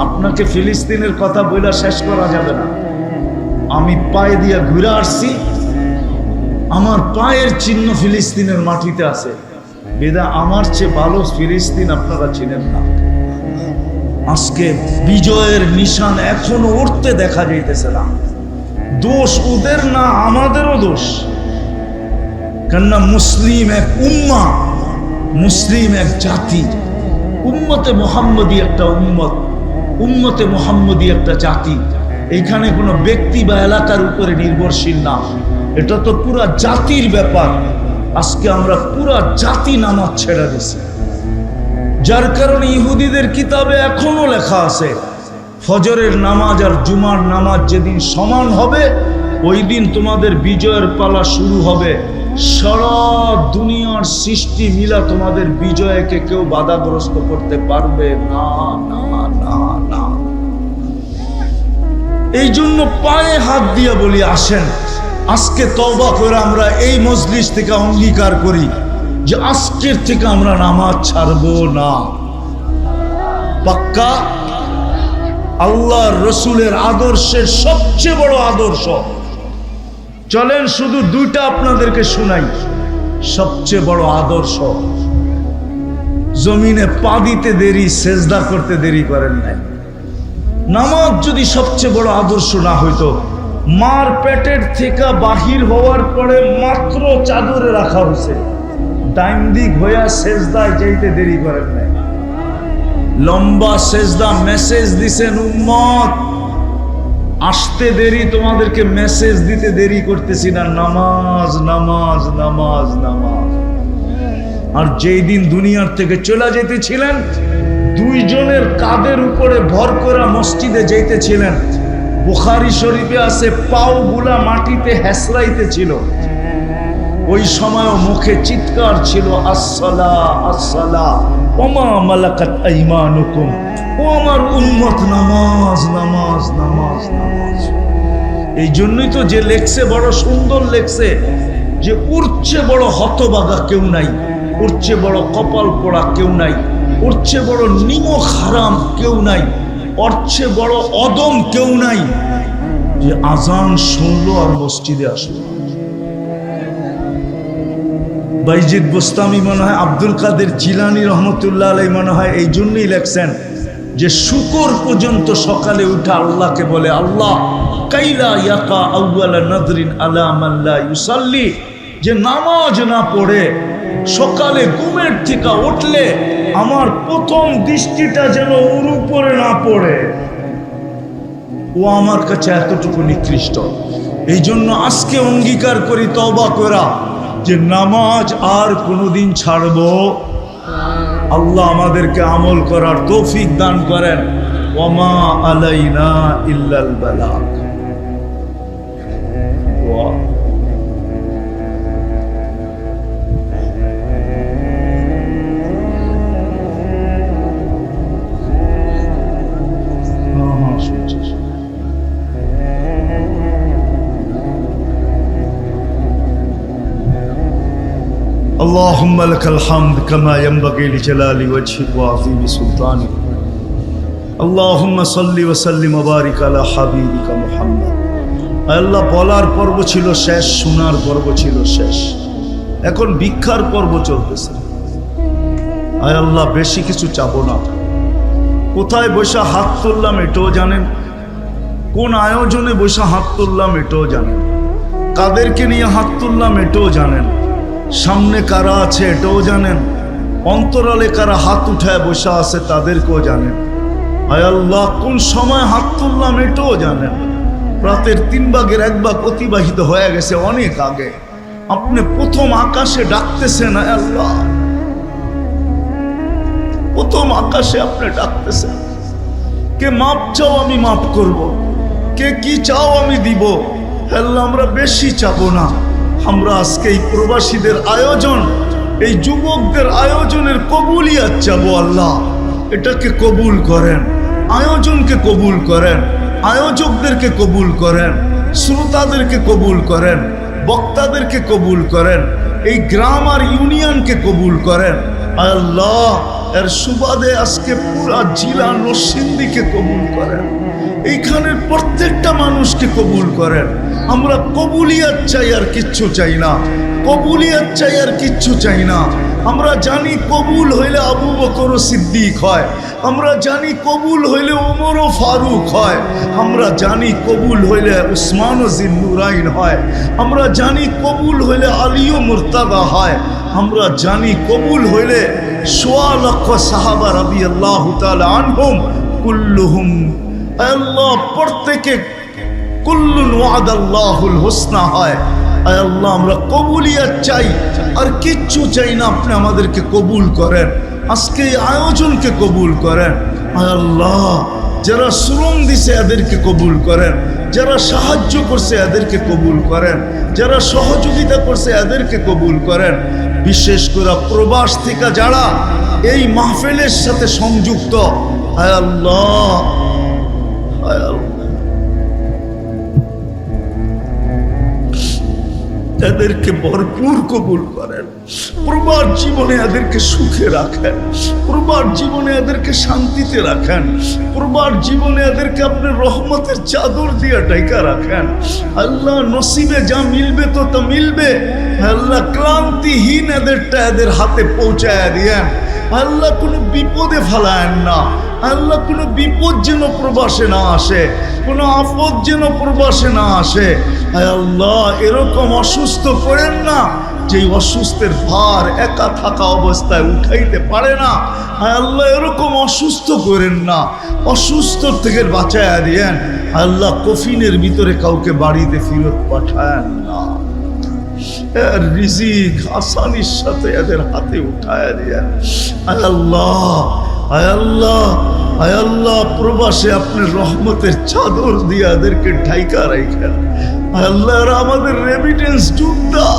আপনাকে ফিলিস্তিনের কথা বইলা শেষ করা যাবে না। আমি পায়ে দিয়ে ঘুরে আসছি, আমার পায়ের চিহ্ন ফিলিস্তিনের মাটিতে আছে। বেদা আমার চেয়ে ভালো ফিলিস্তিন আপনারা চিনেন না। আজকে বিজয়ের নিশান এখনো উঠতে দেখা যাইতেছে না। দোষ ওদের না, আমাদেরও দোষ। কেননা মুসলিম এক উম্মা, মুসলিম এক জাতি, উম্মতে মুহাম্মদী একটা উম্মত, উম্মতে মুহাম্মদী একটা জাতি। এইখানে কোনো ব্যক্তি বা এলাকার উপরে নির্ভরশীল না, এটা তো পুরা জাতির ব্যাপার। আজকে আমরা পুরা জাতি নামাজ ছেড়ে দিছি, যার কারণে ইহুদিদের কিতাবে এখনো লেখা আছে ফজরের নামাজ আর জুমার নামাজ যেদিন সমান হবে ওই দিন তোমাদের বিজয়ের পালা শুরু হবে। সারা দুনিয়ার সৃষ্টি মিলা তোমাদের বিজয়কে কেউ বাধাগ্রস্ত করতে পারবে না, না, না, না। এই জন্য পায়ে হাত দিয়ে বলি, আসেন আজকে তওবা করে আমরা এই মজলিস থেকে অঙ্গীকার করি যে আজকের থেকে আমরা নামাজ ছাড়বো না। পাক্কা? আল্লাহর রসুলের আদর্শের সবচেয়ে বড় আদর্শ। চলেন শুধু 2টা আপনাদেরকে শোনাই। সবচেয়ে বড় আদর্শ, জমিনে পা দিতে দেরি, সেজদা করতে দেরি করেন নাই। নামাজ যদি সবচেয়ে বড় আদর্শ না হইতো, মার পেটের থেকে বাহির হওয়ার পরে মাত্র চাদরে রাখা হয়েছে, ডাইন দিক হইয়া সেজদায় যাইতে দেরি করেন নাই। লম্বা সেজদা মেসেজ দিছেন, উম্মত আসতে দেরি, তোমাদেরকে মেসেজ দিতে দেরি করতেছি না, নামাজ নামাজ নামাজ নামাজ। আর যেই দিন দুনিয়ার থেকে চলে যেতেছিলেন, 2 জনের কাঁধের উপরে ভর করে মসজিদে যাইতেছিলেন। বুখারী শরীফে আছে পাও গুলা মাটিতে হেসরাইতেছিল। ওই সময়ও মুখে চিৎকার ছিল, আসসালা আসসালা ওমা মালাকাত আইমানুকুম, ও আমার উম্মত নামাজ নামাজ নামাজ নামাজ। এই জন্যই তো যে লেখছে বড় সুন্দর লেখছে যে উঠছে বড় হতবাগা কেউ নাই, উঠছে বড় কপাল পোড়া কেউ নাই, উঠছে বড় নিমক হারাম কেউ নাই, উঠছে বড় অদম কেউ নাই যে আজান শুনলো আর মসজিদে আসলো। বাইজিদ বুস্তামি মনে হয়, আব্দুল কাদের জিলানী রহমতুল্লাহ আলাইহি মনে হয় এই জন্যই লেখছেন যে শুকর পর্যন্ত সকালে উঠে আল্লাহকে বলে, আল্লাহ কাইলা ইয়াকা আউয়ালা নাদরিন আলা মান লা ইউসাল্লি, যে নামাজ না পড়ে সকালে ঘুমের থেকে উঠলে আমার প্রথম দৃষ্টিটা যেন ওর উপরে না পড়ে, ও আমার কাছে এতটুকু নিকৃষ্ট। এই জন্য আজকে অঙ্গীকার করি তওবা করা যে নামাজ আর কোনোদিন ছাড়বো। আল্লাহ আমাদেরকে আমল করার তৌফিক দান করেন। ওমা আলাইনা ইল্লাল বালাগ। اللهم لك الحمد كما ينبغي لجلال وجهك وعظيم سلطانك اللهم صل وسلم وبارك على حبيبك محمد। আল্লাহ বলার পর্ব ছিল শেষ, শোনার পর্ব ছিল শেষ, এখন ভিক্ষার পর্ব চলতেছে। আয় আল্লাহ বেশি কিছু চাবো না। কোথায় বসে হাত তুললাম এটাও জানেন, কোন আয়োজনে বসে হাত তুললাম এটাও জানেন, কাদেরকে নিয়ে হাত তুললাম এটাও জানেন, সামনে কারা আছে এটাও জানেন, অন্তরালে কারা হাত উঠায় বসে আছে তাদেরকেও জানেন। আয় আল্লাহ কোন সময় হাত তুললাম এটাও জানেন। রাতের 3 ভাগের 1 ভাগ অতিবাহিত হয়ে গেছে অনেক আগে। আপনি প্রথম আকাশে ডাকতেছেন, আয় আল্লাহ প্রথম আকাশে আপনি ডাকতেছেন, কে মাপ চাও আমি মাপ করব, কে কি চাও আমি দিব। আল্লাহ আমরা বেশি চাবো না, আমরা আজকে এই প্রবাসীদের আয়োজন, এই যুবকদের আয়োজনের কবুলিয়াত চাবো। আল্লাহ এটাকে কবুল করেন, আয়োজনকে কবুল করেন, আয়োজকদেরকে কবুল করেন, শ্রোতাদেরকে কবুল করেন, বক্তাদেরকে কবুল করেন, এই গ্রাম আর ইউনিয়নকে কবুল করেন। আল্লাহ এর সুবাদে আজকে পুরা জিলা নরসিংদীকে কবুল করেন, এইখানের প্রত্যেকটা মানুষকে কবুল করেন। আমরা কবুলিয়াত চাই, আর কিচ্ছু চাই না, কবুলিয়াত চাই, আর কিচ্ছু চাই না। আমরা জানি কবুল হইলে আবু বকর সিদ্দিক হয়, আমরা জানি কবুল হইলে ওমর ও ফারুক হয়, আমরা জানি কবুল হইলে উসমান ও জিন্নুরাইন হয়, আমরা জানি কবুল হইলে আলী ও মুর্তাদা হয়, আমরা জানি কবুল হইলে সোয়া লক্ষ সাহাবা রাদিয়াল্লাহু তাআলা আনহুম কুল্লুহুম। আল্লাহ প্রত্যেকে কুল্লুন ওয়াদাল্লাহুল হুসনা হয়। আল্লাহ আমরা কবুলিয়াত চাই, আর কিচ্ছু চাই না। আপনি আমাদেরকে কবুল করেন, আজকে এই আয়োজনকে কবুল করেন। আল্লাহ যারা শ্রম দিছে এদেরকে কবুল করেন, যারা সাহায্য করছে এদেরকে কবুল করেন, যারা সহযোগিতা করছে এদেরকে কবুল করেন। বিশেষ করে প্রবাস থেকে যারা এই মাহফিলের সাথে সংযুক্ত, হায় আল্লাহ, হায় আল্লাহ, এদেরকে ভরপুর কবুল করেন। প্রবাস জীবনে এদেরকে সুখে রাখেন, প্রবাস জীবনে এদেরকে শান্তিতে রাখেন, প্রবাস জীবনে এদেরকে আপনার রহমতের চাদর দিয়ে ঢাকা রাখেন। আল্লাহ নসিবে যা মিলবে তো তা মিলবে। আল্লাহ ক্লান্তিহীন এদেরটা এদের হাতে পৌঁছায় দিয়েন। আল্লাহ কোনো বিপদে ফেলায়েন না। আল্লাহ কোনো বিপদ যেন প্রবাসে না আসে, কোনো আপদ যেন প্রবাসে না আসে। আল্লাহ এরকম অসুস্থ করেন না যে অসুস্থের ভার একা থাকা অবস্থায় উঠাইতে পারে না। আল্লাহ এরকম অসুস্থ করেন না, অসুস্থ থেকে বাঁচায়া দিয়েন। আল্লাহ কফিনের ভিতরে কাউকে বাড়িতে ফেরত পাঠায়েন না। এর রিজিক আসানির সাথে এদের হাতে উঠায়া দিয়েন। আল্লাহ, আল্লাহ, আল্লাহ প্রবাসে আপনার রহমতের চাদর দিয়ে এদেরকে ঢাইকা রাখেন। আল্লাহ আমাদের রেমিটেন্স যোদ্ধা।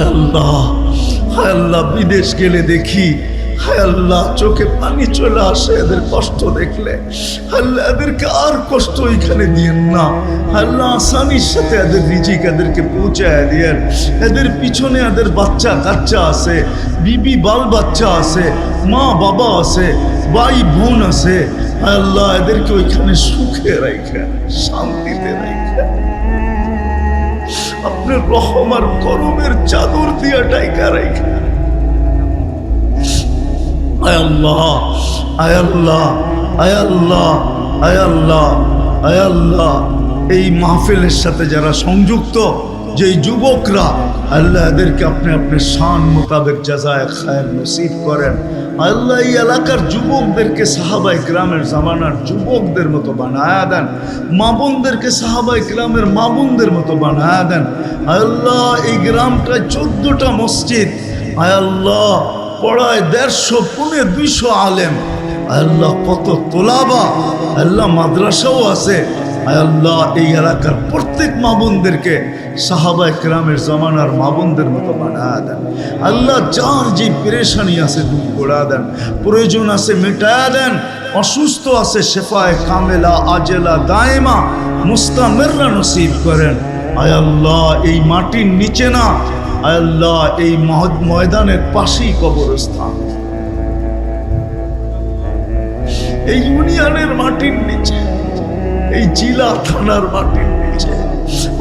আল্লাহ, আল্লাহ বিদেশ গেলে দেখি, হায় আল্লাহ চোখে পানি চলে আসে এদের কষ্ট দেখলে। আল্লাহ এদেরকে আর কষ্ট এখানে দিয়েন না। আল্লাহ আসানির সাথে এদের রিজিক এদেরকে পৌঁছায় দিয়েন। এদের পিছনে এদের বাচ্চা কাচ্চা আছে, বিবি বাল বাচ্চা আছে, মা বাবা আছে, ভাই বোন আছে। আল্লাহ এদেরকে ওইখানে সুখে রাখেন, শান্তিতে রাখেন। আপনার রহম আর করমের চাদর দিয়া ঢাকা রাখেন। আয় আল্লাহ, আয় আল্লাহ, আয় আল্লাহ, আয় আল্লাহ, আয় আল্লাহ এই মাহফিলের সাথে যারা সংযুক্ত, যেই যুবকরা, আল্লাহ এদেরকে আপনি আপনার শান মোতাবেক জাযায়ে খায়ের নসিব করেন। আল্লাহ এই এলাকার যুবকদেরকে সাহাবায়ে কিরামের জামানার যুবকদের মতো বানায়া দেন, মা বোনদেরকে সাহাবায়ে কিরামের মা বোনদের মতো বানায়া দেন। আল্লাহ এই গ্রামটায় 14টা মসজিদ, আয় আল্লাহ পড়ায় 150 পৌনে 200 আলেম। আল্লাহ কত তোলাবা, আল্লাহ মাদ্রাসাও আছে। আল্লাহ এই এলাকার প্রত্যেক মা বোনদেরকে সাহাবায়ে কিরামের জামানার মা বোনদের মতো বানায়া দেন। আল্লাহ যার যে পেরেশানি আছে দূর করে দেন, প্রয়োজন আছে মেটায়া দেন, অসুস্থ আছে শেফায়ে কামেলা আজেলা দায়েমা মুস্তামিররা নসিব করেন। আয় আল্লাহ এই মাটির নিচে না, আয় আল্লাহ এই ময়দানের পাশেই কবরস্থান, এই ইউনিয়নের মাটির নিচে, এই জেলা থানার মাটির নিচে,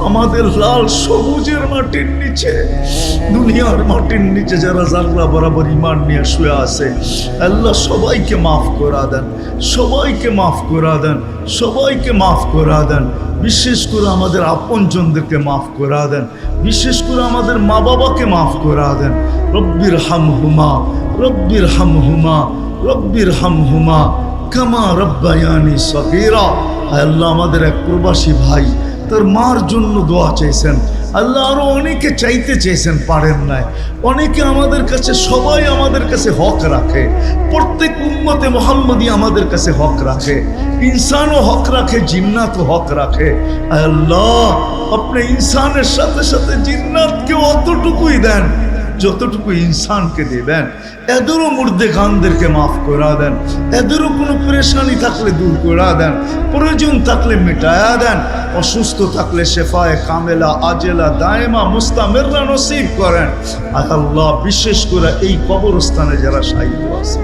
আমাদের লাল সবুজের মাটির নিচে, দুনিয়ার মাটির নিচে যারা জানলা বরাবর ইমান নিয়ে শুয়ে আছে, আল্লাহ সবাইকে মাফ করা দেন, সবাইকে মাফ করা দেন, সবাইকে মাফ করা দেন। বিশেষ করে আমাদের আপনজনদেরকে মাফ করা দেন, বিশেষ করে আমাদের মা বাবাকে মাফ করা দেন। রব্বির হামহুমা, রব্বির হামহুমা, রব্বির হামহুমা কামা রব্বায়ানি সগীরা। আল্লাহ আমাদের এক প্রবাসী ভাই তার মার জন্য দোয়া চাইছেন, আল্লাহ আরো অনেকে চাইতে চেয়েছেন, পারেন নাই। অনেকে আমাদের কাছে, সবাই আমাদের কাছে হক রাখে, প্রত্যেক উম্মতে মুহাম্মদী আমাদের কাছে হক রাখে, ইনসানও হক রাখে, জিন্নাতও হক রাখে। আল্লাহ আপনি ইনসানের সাথে সাথে জিন্নাতকে অতটুকুই দেন যতটুকু ইনসানকে দিবেন। এদেরও মুর্দে গানদেরকে মাফ করে দেন, এদেরও কোনো পরেশানি থাকলে দূর করে দেন, প্রয়োজন থাকলে মিটায়া দেন, অসুস্থ থাকলে শেফায়ে কামেলা আজেলা দায়েমা মুস্তামিররা নসিব করেন। আর আল্লাহ বিশেষ করে এই কবরস্থানে যারা শাহীদ আছে